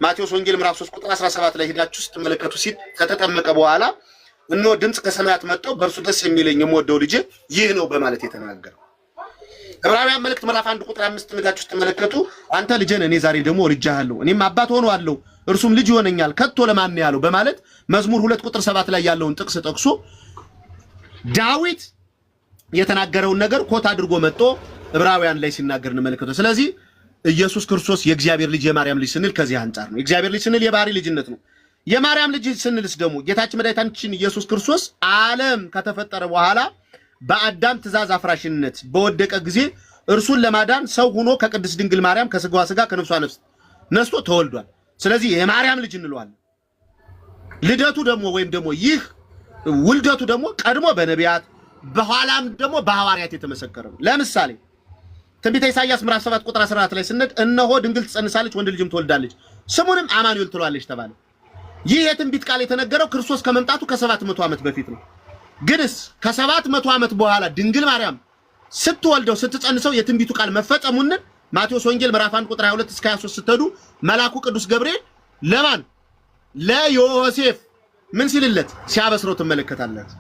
ማቴዎስ ወንጌል ምዕራፍ 3 ቁጥር 17 ላይ ሄዳችሁ ስትመለከቱ ሲል ከተጠመቀ በኋላ እነሆ ድምጽ ከሰማያት መጥቶ በእርሱ ደስ የሚለኝ የምወደው ልጄ ይህ ነው በማለት የተናገረው። ዕብራውያን መልእክት ምዕራፍ 1 ቁጥር 5 ሄዳችሁ ስትመለከቱ አንተ ልጄ ነህ፣ እኔ ዛሬ ደግሞ ወልጄሃለሁ፣ እኔም አባት ሆነዋለሁ፣ እርሱም ልጅ ይሆነኛል፣ ከቶ ለማን ነው ያለው በማለት መዝሙር 2 ቁጥር 7 ላይ ያለውን ጥቅስ ጠቅሶ ዳዊት የተናገረውን ነገር ኮት አድርጎ መጥቶ ዕብራውያን ላይ ሲናገር እንመለከተው። ስለዚህ ኢየሱስ ክርስቶስ የእግዚአብሔር ልጅ የማርያም ልጅ ስንል ከዚህ አንጻር ነው። የእግዚአብሔር ልጅ ስንል የባህሪ ልጅነት ነው። የማርያም ልጅ ስንልስ ደግሞ ጌታችን መድኃኒታችን ኢየሱስ ክርስቶስ ዓለም ከተፈጠረ በኋላ በአዳም ትእዛዝ አፍራሽነት በወደቀ ጊዜ እርሱን ለማዳን ሰው ሆኖ ከቅድስት ድንግል ማርያም ከስጋዋ ስጋ ከነፍሷ ነፍስ ነስቶ ተወልዷል። ስለዚህ የማርያም ልጅ እንለዋለን። ልደቱ ደግሞ ወይም ደግሞ ይህ ውልደቱ ደግሞ ቀድሞ በነቢያት በኋላም ደግሞ በሐዋርያት የተመሰከረ ነው። ለምሳሌ ትንቢተ ኢሳይያስ ምዕራፍ 7 ቁጥር 14 ላይ ስንሄድ እነሆ ድንግል ትጸንሳለች፣ ወንድ ልጅም ትወልዳለች፣ ስሙንም አማኑኤል ትለዋለች ተባለ። ይህ የትንቢት ቃል የተነገረው ክርስቶስ ከመምጣቱ ከ700 ዓመት በፊት ነው። ግንስ ከ700 ዓመት በኋላ ድንግል ማርያም ስትወልደው ስትጸንሰው የትንቢቱ ቃል መፈጸሙን ማቴዎስ ወንጌል ምዕራፍ 1 ቁጥር 22 እስከ 23 ስትሄዱ መልአኩ ቅዱስ ገብርኤል ለማን ለዮሴፍ ምን ሲልለት ሲያበስረው ትመለከታላችሁ።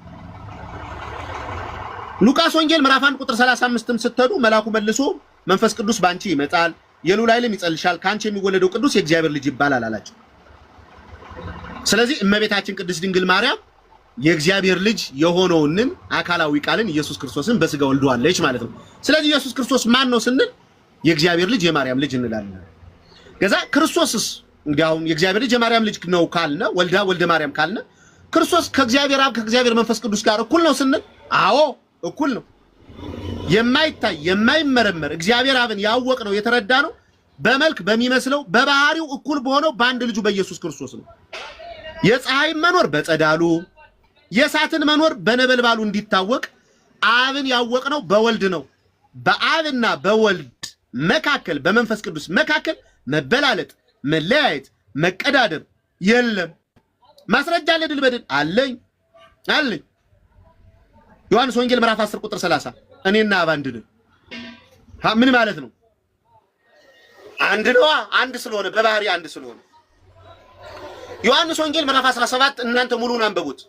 ሉቃስ ወንጌል ምዕራፍ 1 ቁጥር 35ም ስትሄዱ መልአኩ መልሶ መንፈስ ቅዱስ ባንቺ ይመጣል፣ የልዑል ኃይልም ይጸልሻል፣ ካንቺ የሚወለደው ቅዱስ የእግዚአብሔር ልጅ ይባላል አላቸው። ስለዚህ እመቤታችን ቅድስት ድንግል ማርያም የእግዚአብሔር ልጅ የሆነውን አካላዊ ቃልን ኢየሱስ ክርስቶስን በስጋ ወልደዋለች ማለት ነው። ስለዚህ ኢየሱስ ክርስቶስ ማን ነው ስንል የእግዚአብሔር ልጅ የማርያም ልጅ እንላለን። ከዛ ክርስቶስስ እንግዲህ አሁን የእግዚአብሔር ልጅ የማርያም ልጅ ነው ካልነ ወልደ ማርያም ካልነ ክርስቶስ ከእግዚአብሔር አብ ከእግዚአብሔር መንፈስ ቅዱስ ጋር እኩል ነው ስንል አዎ እኩል ነው። የማይታይ የማይመረመር እግዚአብሔር አብን ያወቅ ነው የተረዳ ነው በመልክ በሚመስለው በባህሪው እኩል በሆነው በአንድ ልጁ በኢየሱስ ክርስቶስ ነው። የፀሐይ መኖር በጸዳሉ የእሳትን መኖር በነበልባሉ እንዲታወቅ አብን ያወቅ ነው በወልድ ነው። በአብና በወልድ መካከል በመንፈስ ቅዱስ መካከል መበላለጥ፣ መለያየት፣ መቀዳደም የለም። ማስረጃ አለ ድል በድል አለኝ። ዮሐንስ ወንጌል ምዕራፍ 10 ቁጥር 30 እኔና አብ አንድ ነን። ምን ማለት ነው? አንድ ነው። አንድ ስለሆነ በባህሪ አንድ ስለሆነ ዮሐንስ ወንጌል ምዕራፍ 17 እናንተ ሙሉን አንብቡት።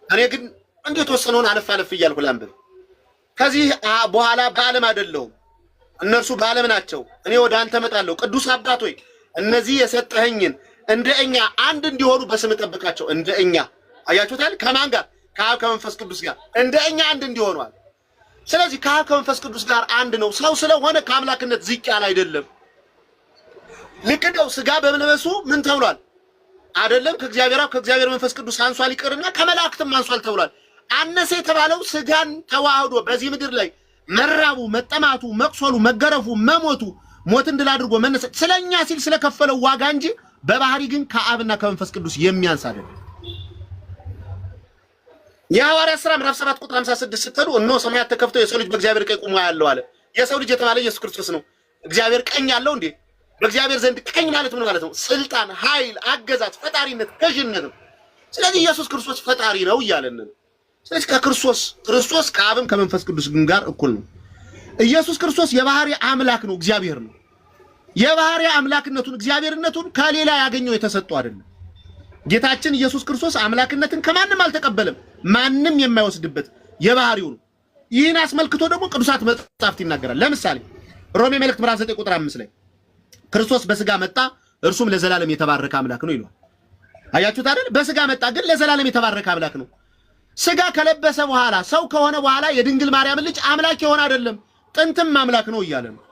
እኔ ግን እንዴት ወሰነውን አለፍ እያልኩ ላንብብ። ከዚህ በኋላ በዓለም አይደለሁም እነርሱ በዓለም ናቸው፣ እኔ ወደ አንተ እመጣለሁ። ቅዱስ አባት ሆይ እነዚህ የሰጠኸኝን እንደ እኛ አንድ እንዲሆኑ በስም ጠብቃቸው። እንደ እኛ አያችሁታል። ከማን ጋር? ከአብ ከመንፈስ ቅዱስ ጋር እንደ እኛ አንድ እንዲሆኗል። ስለዚህ ከአብ ከመንፈስ ቅዱስ ጋር አንድ ነው። ሰው ስለሆነ ከአምላክነት ዝቅ ያለ አይደለም። ልክ ነው። ስጋ በመልበሱ ምን ተብሏል? አይደለም ከእግዚአብሔር አብ ከእግዚአብሔር መንፈስ ቅዱስ አንሷል ይቅርና ከመላእክትም አንሷል ተብሏል። አነሰ የተባለው ስጋን ተዋህዶ በዚህ ምድር ላይ መራቡ፣ መጠማቱ፣ መቅሶሉ፣ መገረፉ፣ መሞቱ፣ ሞትን ድል አድርጎ መነሳት ስለኛ ሲል ስለከፈለው ዋጋ እንጂ በባህሪ ግን ከአብና ከመንፈስ ቅዱስ የሚያንስ አይደለም። የሐዋርያት ሥራ ምዕራፍ 7 ቁጥር 56 ስትሉ እነሆ ሰማያት ተከፍተው የሰው ልጅ በእግዚአብሔር ቀኝ ቆሞ ያለው አለ። የሰው ልጅ የተባለ ኢየሱስ ክርስቶስ ነው። እግዚአብሔር ቀኝ ያለው እንዴ? በእግዚአብሔር ዘንድ ቀኝ ማለት ምን ማለት ነው? ስልጣን፣ ኃይል፣ አገዛዝ፣ ፈጣሪነት፣ ገዥነት ነው። ስለዚህ ኢየሱስ ክርስቶስ ፈጣሪ ነው እያለን ነው። ስለዚህ ክርስቶስ ከአብም ከመንፈስ ቅዱስ ጋር እኩል ነው። ኢየሱስ ክርስቶስ የባህሪ አምላክ ነው፣ እግዚአብሔር ነው። የባህሪ አምላክነቱን እግዚአብሔርነቱን ከሌላ ያገኘው የተሰጠው አይደለም። ጌታችን ኢየሱስ ክርስቶስ አምላክነትን ከማንም አልተቀበለም። ማንም የማይወስድበት የባህሪው ነው። ይህን አስመልክቶ ደግሞ ቅዱሳት መጻሕፍት ይናገራል። ለምሳሌ ሮሜ መልእክት ምዕራፍ 9 ቁጥር 5 ላይ ክርስቶስ በስጋ መጣ እርሱም ለዘላለም የተባረከ አምላክ ነው ይሏል። አያችሁት አይደል? በስጋ መጣ ግን ለዘላለም የተባረከ አምላክ ነው። ስጋ ከለበሰ በኋላ ሰው ከሆነ በኋላ የድንግል ማርያም ልጅ አምላክ የሆነ አይደለም፣ ጥንትም አምላክ ነው እያለ ነው።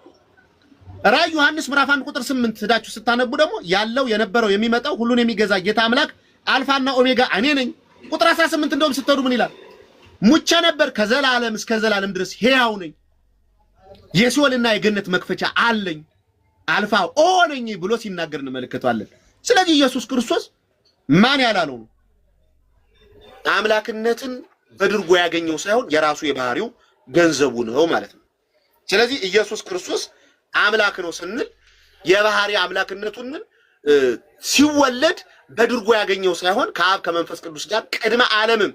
ራዕይ ዮሐንስ ምዕራፍ 1 ቁጥር 8 ሄዳችሁ ስታነቡ ደግሞ ያለው የነበረው የሚመጣው ሁሉን የሚገዛ ጌታ አምላክ አልፋና ኦሜጋ እኔ ነኝ። ቁጥር 18 እንደውም ስትሄዱ ምን ይላል? ሙቼ ነበር ከዘላለም እስከ ዘላለም ድረስ ሕያው ነኝ፣ የሲኦልና የገነት መክፈቻ አለኝ፣ አልፋ ኦ ነኝ ብሎ ሲናገር እንመለከታለን። ስለዚህ ኢየሱስ ክርስቶስ ማን ያላለው ነው? አምላክነትን በድርጎ ያገኘው ሳይሆን የራሱ የባህሪው ገንዘቡ ነው ማለት ነው። ስለዚህ ኢየሱስ ክርስቶስ አምላክ ነው ስንል የባህሪ አምላክነቱን ሲወለድ በድርጎ ያገኘው ሳይሆን ከአብ ከመንፈስ ቅዱስ ጋር ቅድመ ዓለምም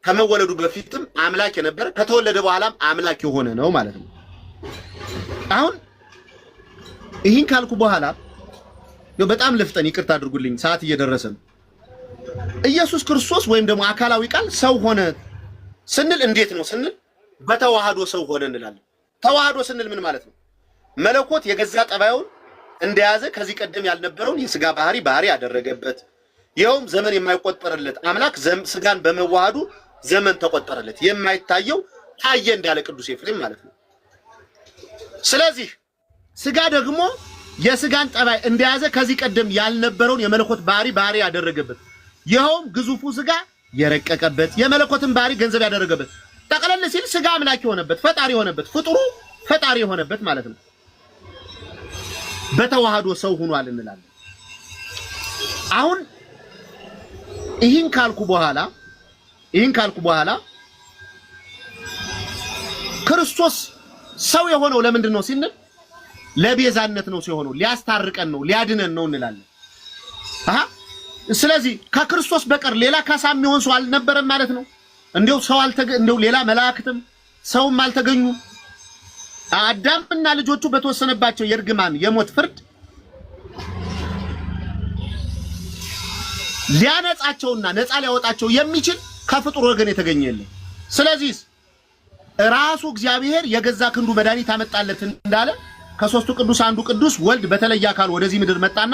ከመወለዱ በፊትም አምላክ የነበረ ከተወለደ በኋላም አምላክ የሆነ ነው ማለት ነው። አሁን ይህን ካልኩ በኋላ ነው በጣም ልፍጠን፣ ይቅርታ አድርጉልኝ፣ ሰዓት እየደረሰ ነው። ኢየሱስ ክርስቶስ ወይም ደግሞ አካላዊ ቃል ሰው ሆነ ስንል እንዴት ነው ስንል በተዋህዶ ሰው ሆነ እንላለን። ተዋህዶ ስንል ምን ማለት ነው? መለኮት የገዛ ጠባዩን እንደያዘ ከዚህ ቀደም ያልነበረውን የስጋ ባህሪ ያደረገበት ይኸውም ዘመን የማይቆጠርለት አምላክ ስጋን በመዋሃዱ ዘመን ተቆጠረለት፣ የማይታየው ታየ እንዳለ ቅዱስ ኤፍሬም ማለት ነው። ስለዚህ ስጋ ደግሞ የስጋን ጠባይ እንደያዘ ከዚህ ቀደም ያልነበረውን የመለኮት ባህሪ ያደረገበት ይኸውም ግዙፉ ስጋ የረቀቀበት የመለኮትን ባህሪ ገንዘብ ያደረገበት ጠቅለል ሲል ስጋ አምላክ የሆነበት ፈጣሪ የሆነበት ፍጡሩ ፈጣሪ የሆነበት ማለት ነው። በተዋህዶ ሰው ሆኗል እንላለን። አሁን ይህን ካልኩ በኋላ ክርስቶስ ሰው የሆነው ለምንድን ነው ሲንል ለቤዛነት ነው ሲሆነው፣ ሊያስታርቀን ነው፣ ሊያድነን ነው እንላለን። ስለዚህ ከክርስቶስ በቀር ሌላ ካሳ የሚሆን ሰው አልነበረም ማለት ነው። እንደው ሌላ መላእክትም ሰውም አልተገኙ። አዳምና ልጆቹ በተወሰነባቸው የርግማን የሞት ፍርድ ሊያነጻቸውና ነፃ ሊያወጣቸው የሚችል ከፍጡር ወገን የተገኘ የለም። ስለዚህ ራሱ እግዚአብሔር የገዛ ክንዱ መድኃኒት አመጣለት እንዳለ ከሶስቱ ቅዱስ አንዱ ቅዱስ ወልድ በተለየ አካል ወደዚህ ምድር መጣና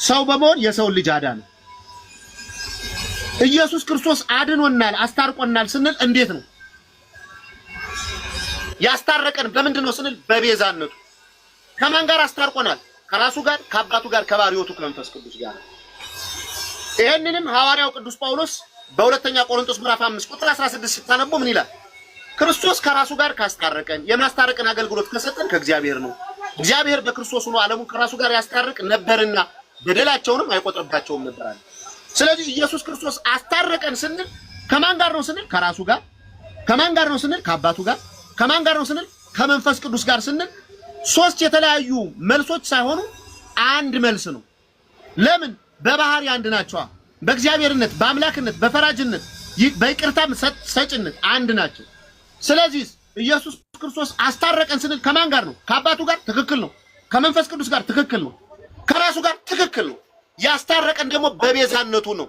ሰው በመሆን የሰው ልጅ አዳነ። ኢየሱስ ክርስቶስ አድኖናል፣ አስታርቆናል ስንል እንዴት ነው ያስታረቀን? በምንድን ነው ስንል በቤዛነቱ። ከማን ጋር አስታርቆናል? ከራሱ ጋር፣ ከአባቱ ጋር፣ ከባሪዎቱ ከመንፈስ ቅዱስ ጋር። ይሄንንም ሐዋርያው ቅዱስ ጳውሎስ በሁለተኛ ቆሮንቶስ ምዕራፍ 5 ቁጥር 16 ሲታነቡ ምን ይላል? ክርስቶስ ከራሱ ጋር ካስታረቀን የማስታረቅን አገልግሎት ከሰጠን ከእግዚአብሔር ነው። እግዚአብሔር በክርስቶስ ሆኖ ዓለሙን ከራሱ ጋር ያስታርቅ ነበርና በደላቸውንም አይቆጥርባቸውም ነበር አለ። ስለዚህ ኢየሱስ ክርስቶስ አስታረቀን ስንል ከማን ጋር ነው ስንል ከራሱ ጋር፣ ከማን ጋር ነው ስንል ከአባቱ ጋር፣ ከማን ጋር ነው ስንል ከመንፈስ ቅዱስ ጋር ስንል ሶስት የተለያዩ መልሶች ሳይሆኑ አንድ መልስ ነው። ለምን? በባህሪ አንድ ናቸው። በእግዚአብሔርነት፣ በአምላክነት፣ በፈራጅነት፣ በይቅርታም ሰጭነት አንድ ናቸው። ስለዚህ ኢየሱስ ክርስቶስ አስታረቀን ስንል ከማን ጋር ነው? ከአባቱ ጋር ትክክል ነው። ከመንፈስ ቅዱስ ጋር ትክክል ነው። ከራሱ ጋር ትክክል ነው። ያስታረቀን ደግሞ በቤዛነቱ ነው፣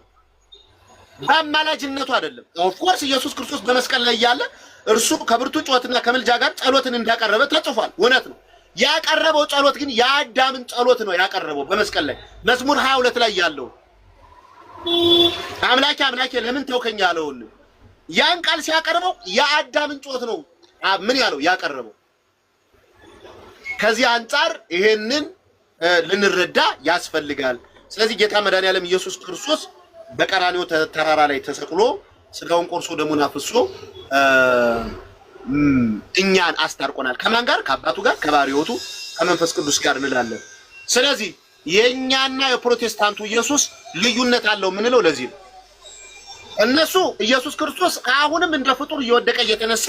በአማላጅነቱ አይደለም። ኦፍ ኮርስ ኢየሱስ ክርስቶስ በመስቀል ላይ ያለ እርሱ ከብርቱ ጩኸትና ከምልጃ ጋር ጸሎትን እንዳቀረበ ተጽፏል። እውነት ነው። ያቀረበው ጸሎት ግን የአዳምን ጸሎት ነው ያቀረበው በመስቀል ላይ መዝሙር 22 ላይ ያለው አምላኬ አምላኬ ለምን ተውከኝ ያለውን ያን ቃል ሲያቀርበው የአዳምን ጩኸት ነው ምን ያለው ያቀረበው። ከዚህ አንፃር ይሄንን ልንረዳ ያስፈልጋል። ስለዚህ ጌታ መድኃኒዓለም ኢየሱስ ክርስቶስ በቀራንዮ ተራራ ላይ ተሰቅሎ ስጋውን ቆርሶ ደሙን አፍሶ እኛን አስታርቆናል። ከማን ጋር? ከአባቱ ጋር፣ ከባሪዎቱ ከመንፈስ ቅዱስ ጋር እንላለን። ስለዚህ የኛና የፕሮቴስታንቱ ኢየሱስ ልዩነት አለው ምንለው ለዚህ ነው። እነሱ ኢየሱስ ክርስቶስ አሁንም እንደ ፍጡር እየወደቀ እየተነሳ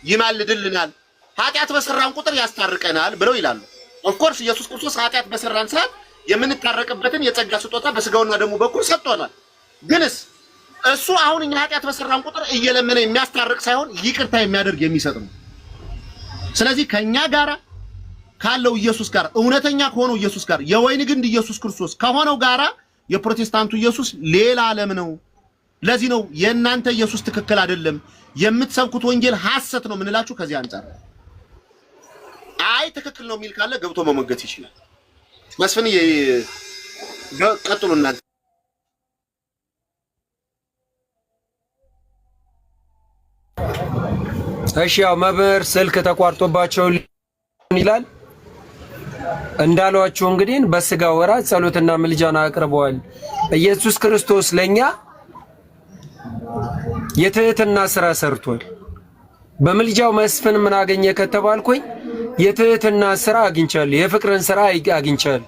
ይማልድልናል፣ ኃጢአት በሰራን ቁጥር ያስታርቀናል ብለው ይላሉ። ኦፍ ኮርስ ኢየሱስ ክርስቶስ ኃጢአት በሰራን ሰዓት የምንታረቅበትን የጸጋ ስጦታ በስጋውና ደሙ በኩል ሰጥቶናል። ግንስ እሱ አሁን እኛ ኃጢአት በሰራን ቁጥር እየለመነ የሚያስታርቅ ሳይሆን ይቅርታ የሚያደርግ የሚሰጥ ነው። ስለዚህ ከኛ ጋር ካለው ኢየሱስ ጋር እውነተኛ ከሆነው ኢየሱስ ጋር የወይን ግንድ ኢየሱስ ክርስቶስ ከሆነው ጋራ የፕሮቴስታንቱ ኢየሱስ ሌላ ዓለም ነው። ለዚህ ነው የእናንተ ኢየሱስ ትክክል አይደለም፣ የምትሰብኩት ወንጌል ሐሰት ነው ምንላችሁ። ከዚህ አንፃር አይ ትክክል ነው የሚል ካለ ገብቶ መሞገት ይችላል። መስፍን ቀጥሉ እናንተ። እሺ ያው መምህር ስልክ ተቋርጦባቸው ይላል እንዳሏቸው እንግዲህ በስጋ ወራት ጸሎትና ምልጃና አቅርበዋል። ኢየሱስ ክርስቶስ ለኛ የትህትና ስራ ሰርቷል። በምልጃው መስፍን ምን አገኘ ከተባልኩኝ የትህትና ስራ አግኝቻለሁ፣ የፍቅርን ስራ አግኝቻለሁ።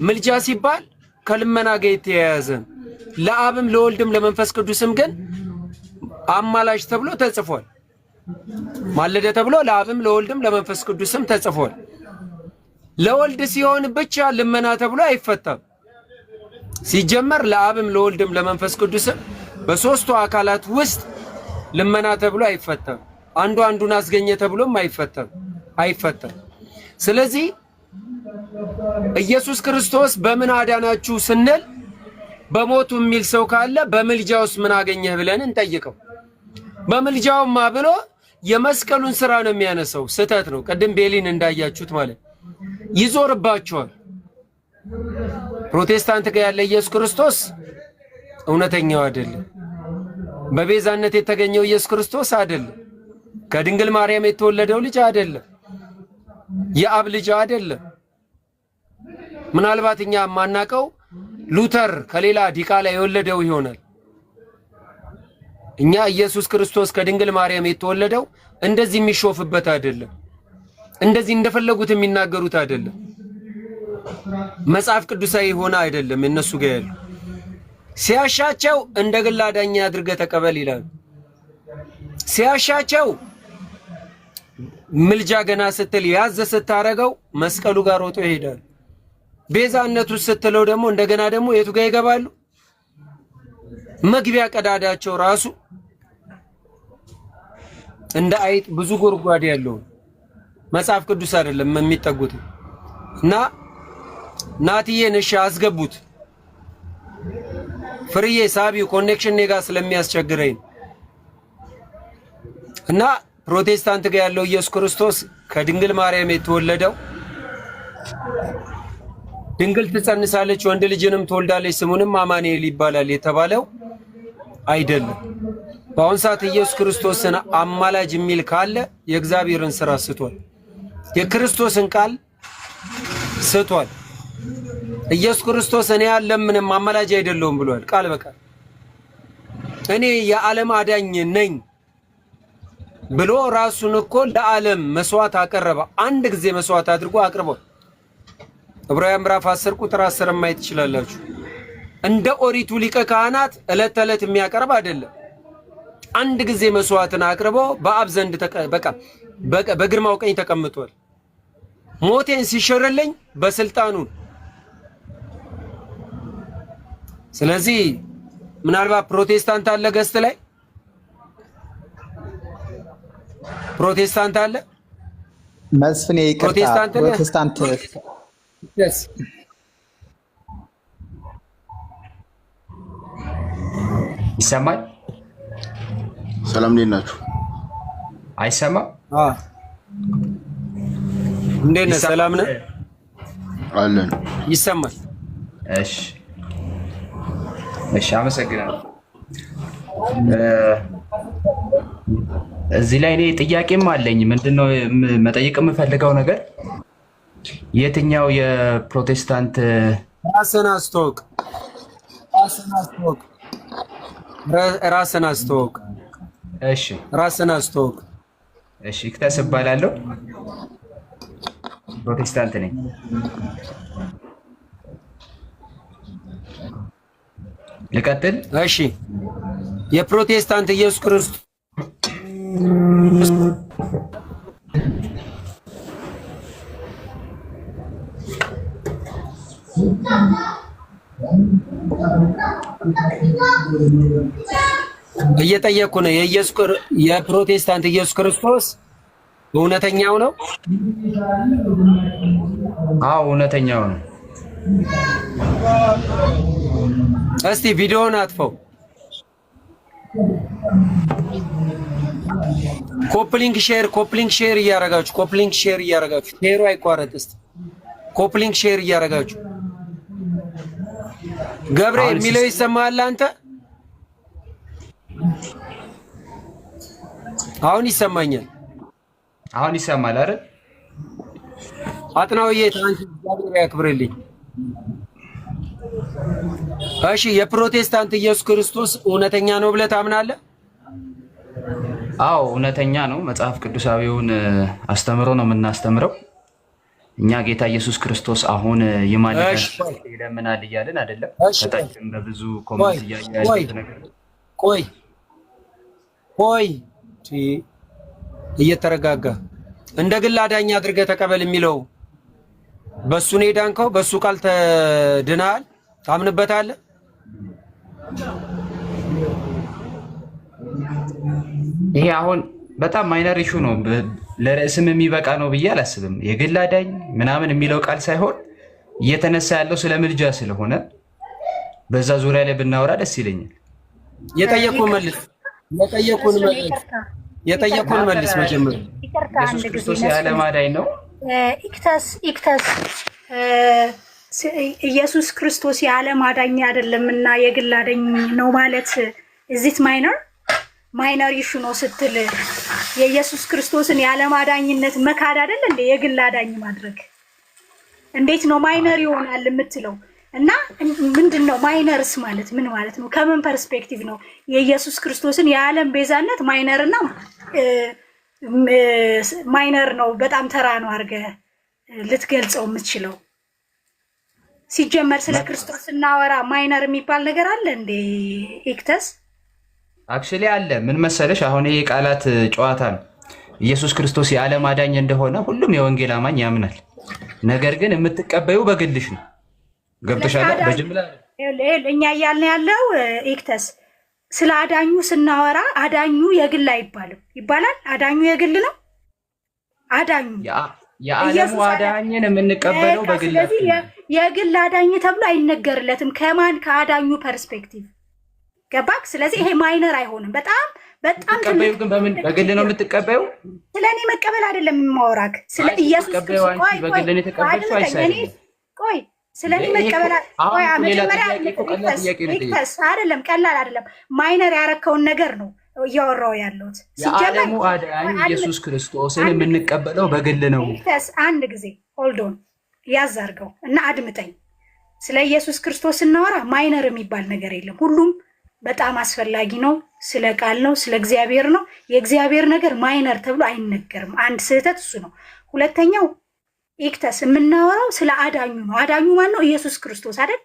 ምልጃ ሲባል ከልመና ጋር የተያያዘ ለአብም ለወልድም ለመንፈስ ቅዱስም ግን አማላጅ ተብሎ ተጽፏል። ማለደ ተብሎ ለአብም ለወልድም ለመንፈስ ቅዱስም ተጽፏል። ለወልድ ሲሆን ብቻ ልመና ተብሎ አይፈታም። ሲጀመር ለአብም ለወልድም ለመንፈስ ቅዱስም በሶስቱ አካላት ውስጥ ልመና ተብሎ አይፈታም። አንዱ አንዱን አስገኘ ተብሎም አይፈታም። ስለዚህ ኢየሱስ ክርስቶስ በምን አዳናችሁ ስንል በሞቱ የሚል ሰው ካለ በምልጃውስ ምን አገኘህ ብለን እንጠይቀው። በምልጃውማ ብሎ የመስቀሉን ስራ ነው የሚያነሳው። ስህተት ነው። ቅድም ቤሊን እንዳያችሁት ማለት ይዞርባቸዋል። ፕሮቴስታንት ጋር ያለ ኢየሱስ ክርስቶስ እውነተኛው አይደለም። በቤዛነት የተገኘው ኢየሱስ ክርስቶስ አይደለም። ከድንግል ማርያም የተወለደው ልጅ አይደለም። የአብ ልጅ አይደለም። ምናልባት እኛ የማናውቀው ሉተር ከሌላ ዲቃላ የወለደው ይሆናል። እኛ ኢየሱስ ክርስቶስ ከድንግል ማርያም የተወለደው እንደዚህ የሚሾፍበት አይደለም። እንደዚህ እንደፈለጉት የሚናገሩት አይደለም። መጽሐፍ ቅዱሳዊ ሆነ አይደለም። እነሱ ጋር ያለው ሲያሻቸው እንደ ግል አዳኝ አድርገህ ተቀበል ይላል። ሲያሻቸው ምልጃ ገና ስትል ያዘ ስታረገው መስቀሉ ጋር ወጥቶ ይሄዳል። ቤዛነቱ ስትለው ደግሞ እንደገና ደግሞ የቱ ጋር ይገባሉ? መግቢያ ቀዳዳቸው ራሱ እንደ አይጥ ብዙ ጉድጓድ ያለው መጽሐፍ ቅዱስ አይደለም የሚጠጉት። እና ናትዬን እሺ አስገቡት። ፍርዬ ሳቢው ኮኔክሽን ኔጋ ስለሚያስቸግረኝ እና ፕሮቴስታንት ጋር ያለው ኢየሱስ ክርስቶስ ከድንግል ማርያም የተወለደው ድንግል ትጸንሳለች ወንድ ልጅንም ትወልዳለች ስሙንም አማኑኤል ይባላል የተባለው አይደለም። በአሁን ሰዓት ኢየሱስ ክርስቶስን አማላጅ የሚል ካለ የእግዚአብሔርን ስራ ስቷል፣ የክርስቶስን ቃል ስቷል። ኢየሱስ ክርስቶስ እኔ አለምንም አማላጅ አይደለሁም ብሏል ቃል በቃል። እኔ የዓለም አዳኝ ነኝ ብሎ ራሱን እኮ ለዓለም መስዋዕት አቀረበ። አንድ ጊዜ መስዋዕት አድርጎ አቅርቧል። ዕብራውያን ምዕራፍ 10 ቁጥር 10 ማየት ትችላላችሁ። እንደ ኦሪቱ ሊቀ ካህናት ዕለት ተዕለት የሚያቀርብ አይደለም። አንድ ጊዜ መስዋዕትን አቅርቦ በአብ ዘንድ በቃ በግርማው ቀኝ ተቀምጧል። ሞቴን ሲሽርልኝ በስልጣኑ። ስለዚህ ምናልባት ፕሮቴስታንት አለ ገስት ላይ ፕሮቴስታንት አለ መስፍኔ ይቅርታ ፕሮቴስታንት ይሰማል? ሰላም እንዴት ናችሁ? አይሰማም? እንዴት ነህ? ሰላም ነህ? አለን። ይሰማል? እሺ እሺ፣ አመሰግናለሁ። እዚህ ላይ እኔ ጥያቄም አለኝ። ምንድነው መጠየቅ የምፈልገው ነገር የትኛው የፕሮቴስታንት ራስን አስተዋውቅ፣ ራስን አስተዋውቅ። እሺ ራስን አስተዋውቅ። እሺ ይክተስ እባላለሁ፣ ፕሮቴስታንት ነኝ። ልቀጥል? እሺ የፕሮቴስታንት ኢየሱስ ክርስቶስ እየጠየኩ ነው። የፕሮቴስታንት ኢየሱስ ክርስቶስ እውነተኛው ነው? አዎ እውነተኛው ነው። እስቲ ቪዲዮውን አጥፈው። ኮፕሊንግ ሼር እያረጋችሁ ሼሩ አይቋረጥ። እስቲ ኮፕሊንግ ሼር እያረጋችሁ ገብሬ የሚለው ይሰማሃል አንተ? አሁን ይሰማኛል። አሁን ይሰማል አይደል? አጥናውዬ ታንቺ እግዚአብሔር ያክብርልኝ። እሺ የፕሮቴስታንት ኢየሱስ ክርስቶስ እውነተኛ ነው ብለህ ታምናለህ? አዎ እውነተኛ ነው። መጽሐፍ ቅዱሳዊውን አስተምሮ ነው የምናስተምረው። እኛ ጌታ ኢየሱስ ክርስቶስ አሁን ይማልዳል ይለምናል እያልን አይደለም። ከታችም በብዙ ኮሜንት እያያችሁ ነገር ቆይ እየተረጋጋ እንደ ግል አዳኝ አድርገህ ተቀበል የሚለው በሱ ነው የዳንከው? በሱ ቃል ተድናል? ታምንበታለህ? ይሄ አሁን በጣም ማይነር ኢሹ ነው። ለርዕስም የሚበቃ ነው ብዬ አላስብም። የግል አዳኝ ምናምን የሚለው ቃል ሳይሆን እየተነሳ ያለው ስለ ምልጃ ስለሆነ በዛ ዙሪያ ላይ ብናወራ ደስ ይለኛል። የጠየቁን መልስ መጀመር ኢየሱስ ክርስቶስ የዓለም አዳኝ ነው። ኢክተስ ኢየሱስ ክርስቶስ የዓለም አዳኝ አይደለምና የግል አዳኝ ነው ማለት እዚት ማይነር ኢሹ ነው ስትል የኢየሱስ ክርስቶስን የዓለም አዳኝነት መካድ አይደል እንዴ? የግል አዳኝ ማድረግ እንዴት ነው ማይነር ይሆናል የምትለው? እና ምንድነው ማይነርስ ማለት ምን ማለት ነው? ከምን ፐርስፔክቲቭ ነው የኢየሱስ ክርስቶስን የዓለም ቤዛነት ማይነርና ማይነር ነው በጣም ተራ ነው አድርገህ ልትገልጸው የምትችለው? ሲጀመር ስለ ክርስቶስ እናወራ ማይነር የሚባል ነገር አለ እንዴ ኢክተስ? አክቹሊ አለ። ምን መሰለሽ፣ አሁን ይሄ ቃላት ጨዋታ ነው። ኢየሱስ ክርስቶስ የዓለም አዳኝ እንደሆነ ሁሉም የወንጌል አማኝ ያምናል። ነገር ግን የምትቀበዩ በግልሽ ነው። ገብቶሻል? በጅምላ እኛ እያልን ያለው ኢክተስ ስለ አዳኙ ስናወራ አዳኙ የግል አይባልም። ይባላል? አዳኙ የግል ነው። አዳኙ የዓለሙ አዳኝን የምንቀበለው በግላችን። የግል አዳኝ ተብሎ አይነገርለትም። ከማን? ከአዳኙ ፐርስፔክቲቭ ገባክ? ስለዚህ ይሄ ማይነር አይሆንም። በጣም ትልቅ ግን በምን በግል ነው የምትቀበዩ? ስለኔ መቀበል አይደለም የማወራክ ስለ ኢየሱስ ክርስቶስ። በግል ነው የተቀበልሽው አይሳይም። ቆይ ስለኔ መቀበል መጀመሪያ አይደለም፣ ቀላል አይደለም። ማይነር ያረከውን ነገር ነው እያወራው ያለሁት። የዓለሙ አዳኝ ኢየሱስ ክርስቶስን የምንቀበለው በግል ነው። አንድ ጊዜ ሆልድ ኦን ያዛርገው እና አድምጠኝ። ስለ ኢየሱስ ክርስቶስ ስናወራ ማይነር የሚባል ነገር የለም። ሁሉም በጣም አስፈላጊ ነው። ስለ ቃል ነው፣ ስለ እግዚአብሔር ነው። የእግዚአብሔር ነገር ማይነር ተብሎ አይነገርም። አንድ ስህተት እሱ ነው። ሁለተኛው ኢክተስ የምናወራው ስለ አዳኙ ነው። አዳኙ ማን ነው? ኢየሱስ ክርስቶስ አይደል?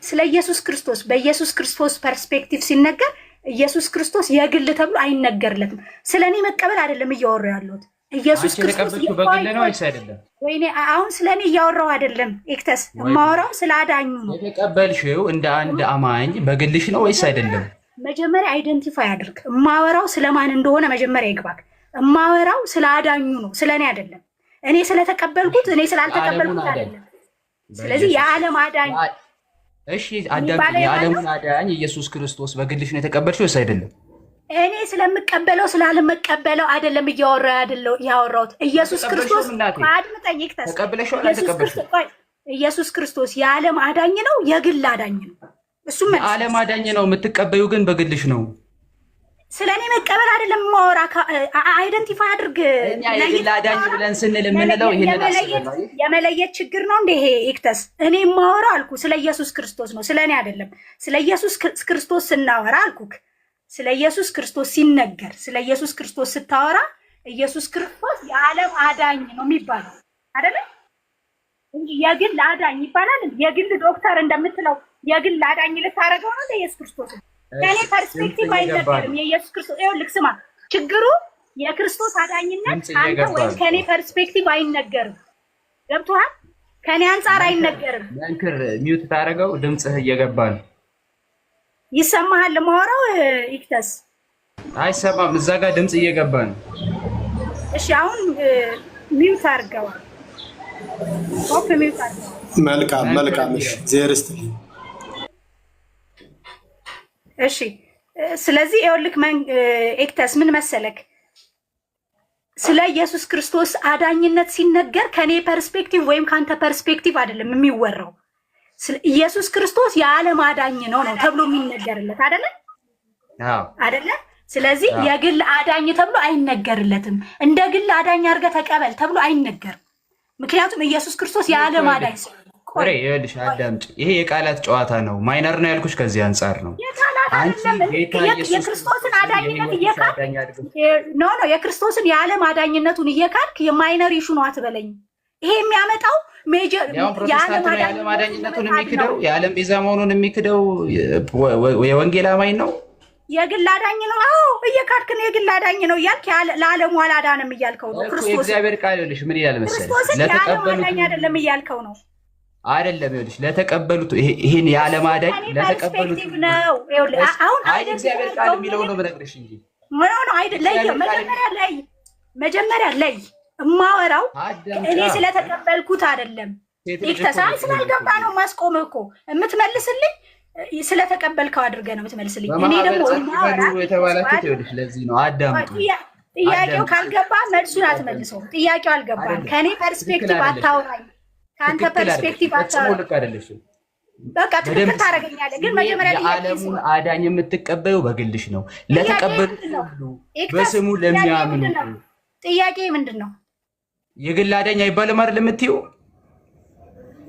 ስለ ኢየሱስ ክርስቶስ በኢየሱስ ክርስቶስ ፐርስፔክቲቭ ሲነገር ኢየሱስ ክርስቶስ የግል ተብሎ አይነገርለትም። ስለኔ መቀበል አይደለም እያወራሁ ያለሁት። ኢየሱስ ክርስቶስ በግል ነው ወይስ አይደለም? ወይኔ አሁን ስለኔ እያወራሁ አይደለም ኢክተስ፣ የማወራው ስለ አዳኙ ነው። የተቀበልሽው እንደ አንድ አማኝ በግልሽ ነው ወይስ አይደለም? መጀመሪያ አይደንቲፋይ አድርግ። የማወራው ስለማን እንደሆነ መጀመሪያ ይግባክ። የማወራው ስለ አዳኙ ነው፣ ስለኔ አይደለም። እኔ ስለተቀበልኩት እኔ ስላልተቀበልኩት አይደለም። ስለዚህ የዓለም አዳኝ እሺ፣ አዳም የዓለሙን አዳኝ ኢየሱስ ክርስቶስ በግልሽ ነው የተቀበልሽው ወይስ አይደለም? እኔ ስለምቀበለው ስላልመቀበለው አይደለም ያወራሁት። ኢየሱስ ክርስቶስ አድምጠኝ ይክተስ። ተቀበለሽው አልተቀበልሽው? ኢየሱስ ክርስቶስ የዓለም አዳኝ ነው፣ የግል አዳኝ ነው። እሱም የዓለም አዳኝ ነው፣ የምትቀበዩ ግን በግልሽ ነው። ስለኔ መቀበል አይደለም ማወራ። አይደንቲፋይ አድርግ። የግል አዳኝ ብለን ስንል የምንለው ይሄንን የመለየት ችግር ነው እንደ ይሄ ይክተስ። እኔ ማወራው አልኩ ስለ ኢየሱስ ክርስቶስ ነው፣ ስለኔ አይደለም። ስለ ኢየሱስ ክርስቶስ ስናወራ አልኩክ፣ ስለ ኢየሱስ ክርስቶስ ሲነገር፣ ስለ ኢየሱስ ክርስቶስ ስታወራ ኢየሱስ ክርስቶስ የዓለም አዳኝ ነው የሚባለው አይደለ እንጂ የግል አዳኝ ይባላል። የግል ዶክተር እንደምትለው የግል አዳኝ ልታረገው ነው ኢየሱስ ክርስቶስ። ከኔ ፐርስፔክቲቭ አይነገርም የኢየሱስ ክርስቶስ። ይኸውልህ ስማ፣ ችግሩ የክርስቶስ አዳኝነት አንተ ወይም ከኔ ፐርስፔክቲቭ አይነገርም። ገብቶሃል? ከኔ አንፃር አይነገርም። መንክር ሚውት ታረገው፣ ድምጽህ እየገባ ነው። ይሰማሃል? ማወራው ይክተስ አይሰማም። እዛ ጋር ድምጽ እየገባ ነው። እሺ አሁን ሚውት አድርገው። ኦኬ ሚውት አድርገው። መልካም። እሺ ዜርስት እሺ። ስለዚህ ይኸውልህ ኤክተስ ምን መሰለክ፣ ስለ ኢየሱስ ክርስቶስ አዳኝነት ሲነገር ከኔ ፐርስፔክቲቭ ወይም ካንተ ፐርስፔክቲቭ አይደለም የሚወራው። ኢየሱስ ክርስቶስ የዓለም አዳኝ ነው ተብሎ የሚነገርለት አይደለ? አዎ አይደለ? ስለዚህ የግል አዳኝ ተብሎ አይነገርለትም። እንደ ግል አዳኝ አድርገህ ተቀበል ተብሎ አይነገርም። ምክንያቱም ኢየሱስ ክርስቶስ የዓለም አዳኝ ነው። ቆሬ ይኸውልሽ አዳምጪ፣ ይሄ የቃላት ጨዋታ ነው። ማይነር ነው ያልኩሽ ከዚህ አንፃር ነው። የክርስቶስን አዳኝነት እየካድክ የክርስቶስን የዓለም አዳኝነቱን እየካድክ የማይነር ኢሹ ነው አትበለኝ። ይሄ የሚያመጣው ሜጀር የዓለም አዳኝነቱን የሚክደው የዓለም ቤዛ መሆኑን የሚክደው የወንጌል አማኝ ነው። የግል አዳኝ ነው። አዎ እየካድክ ነው። የግል አዳኝ ነው እያልክ ለዓለሙ አላዳንም እያልከው ነው። ክርስቶስ የእግዚአብሔር ቃል ይኸውልሽ ምን ይላል መሰለሽ፣ ለተቀበሉት አይደለም እያልከው ነው። አይደለም ይኸውልሽ፣ ለተቀበሉት ይሄን የዓለም አዳኝ ለተቀበሉት ነው። ይኸውልህ አሁን እግዚአብሔር ቃል የሚለው ነው ብነግርሽ እንጂ ነው አይደለም። መጀመሪያ ላይ እማወራው እኔ ስለተቀበልኩት አይደለም። ይክተሳል ስላልገባ ነው ማስቆምህ እኮ የምትመልስልኝ ስለተቀበልከው አድርገህ ነው የምትመልስልኝ። እኔ ደግሞ የተባላችሁት ይኸውልሽ ለዚህ ነው። አዳምጡ። ጥያቄው ካልገባ መልሱን አትመልሰውም። ጥያቄው አልገባም። ከኔ ፐርስፔክቲቭ አታውራኝ። ከአንተ ፐርስፔክቲቭ አታውራኝ። ልክ አይደለሽም። በቃ ትክክል ታደርገኛለህ። ግን መጀመሪያ የዓለሙን አዳኝ የምትቀበዩ በግልሽ ነው። ለተቀበሉት ሁሉ በስሙ ለሚያምኑ ጥያቄ ምንድን ነው? የግል አዳኝ አይባልም አይደል የምትይው?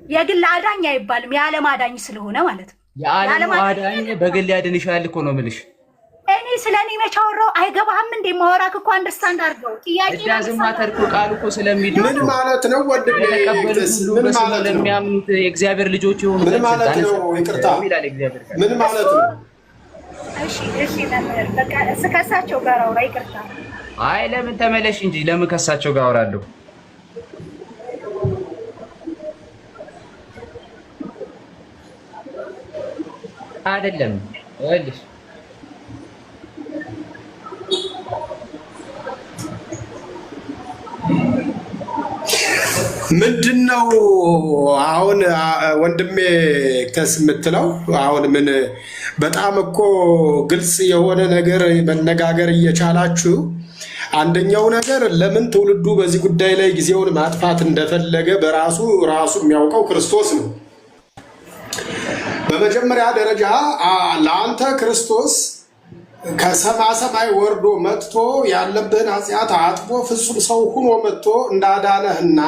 የግል አዳኝ አይባልም የዓለም አዳኝ ስለሆነ ማለት ነው። የዓለም አዳኝ በግል ያድንሻል እኮ ነው የምልሽ። እኔ ስለኔ መች አወራሁ? አይገባህም እንዴ? ማወራክ እኮ አንደርስታንድ አድርገው። ጥያቄ ዳዝማ ተርኩ ቃል እኮ ስለሚድኑ ምን ማለት ነው? ወንድሜ ምን ማለት ነው? ለሚያምኑት የእግዚአብሔር ልጆች ይሆኑ ምን ማለት ነው? ይቅርታ ምን ማለት ነው? እሺ መምህር በቃ እስከሳቸው ጋር አውራ። ይቅርታ አይ ለምን ተመለሽ እንጂ ለምን ከሳቸው ጋር አወራለሁ? አይደለም ወልሽ ምንድነው አሁን ወንድሜ ተስ የምትለው? አሁን ምን በጣም እኮ ግልጽ የሆነ ነገር መነጋገር እየቻላችሁ፣ አንደኛው ነገር ለምን ትውልዱ በዚህ ጉዳይ ላይ ጊዜውን ማጥፋት እንደፈለገ በራሱ የሚያውቀው ክርስቶስ ነው። በመጀመሪያ ደረጃ ለአንተ ክርስቶስ ከሰማይ ወርዶ መጥቶ ያለብህን ኃጢአት አጥቦ ፍጹም ሰው ሁኖ መጥቶ እንዳዳነህና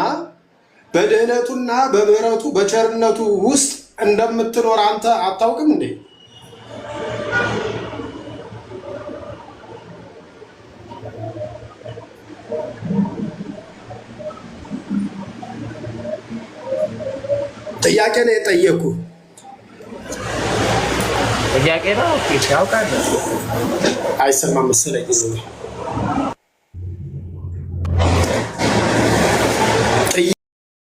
በድህነቱና በምህረቱ በቸርነቱ ውስጥ እንደምትኖር አንተ አታውቅም እንዴ? ጥያቄ ነው የጠየኩ። ጥያቄ ነው። ኦኬ፣ ያውቃለህ። አይሰማም መሰለኝ።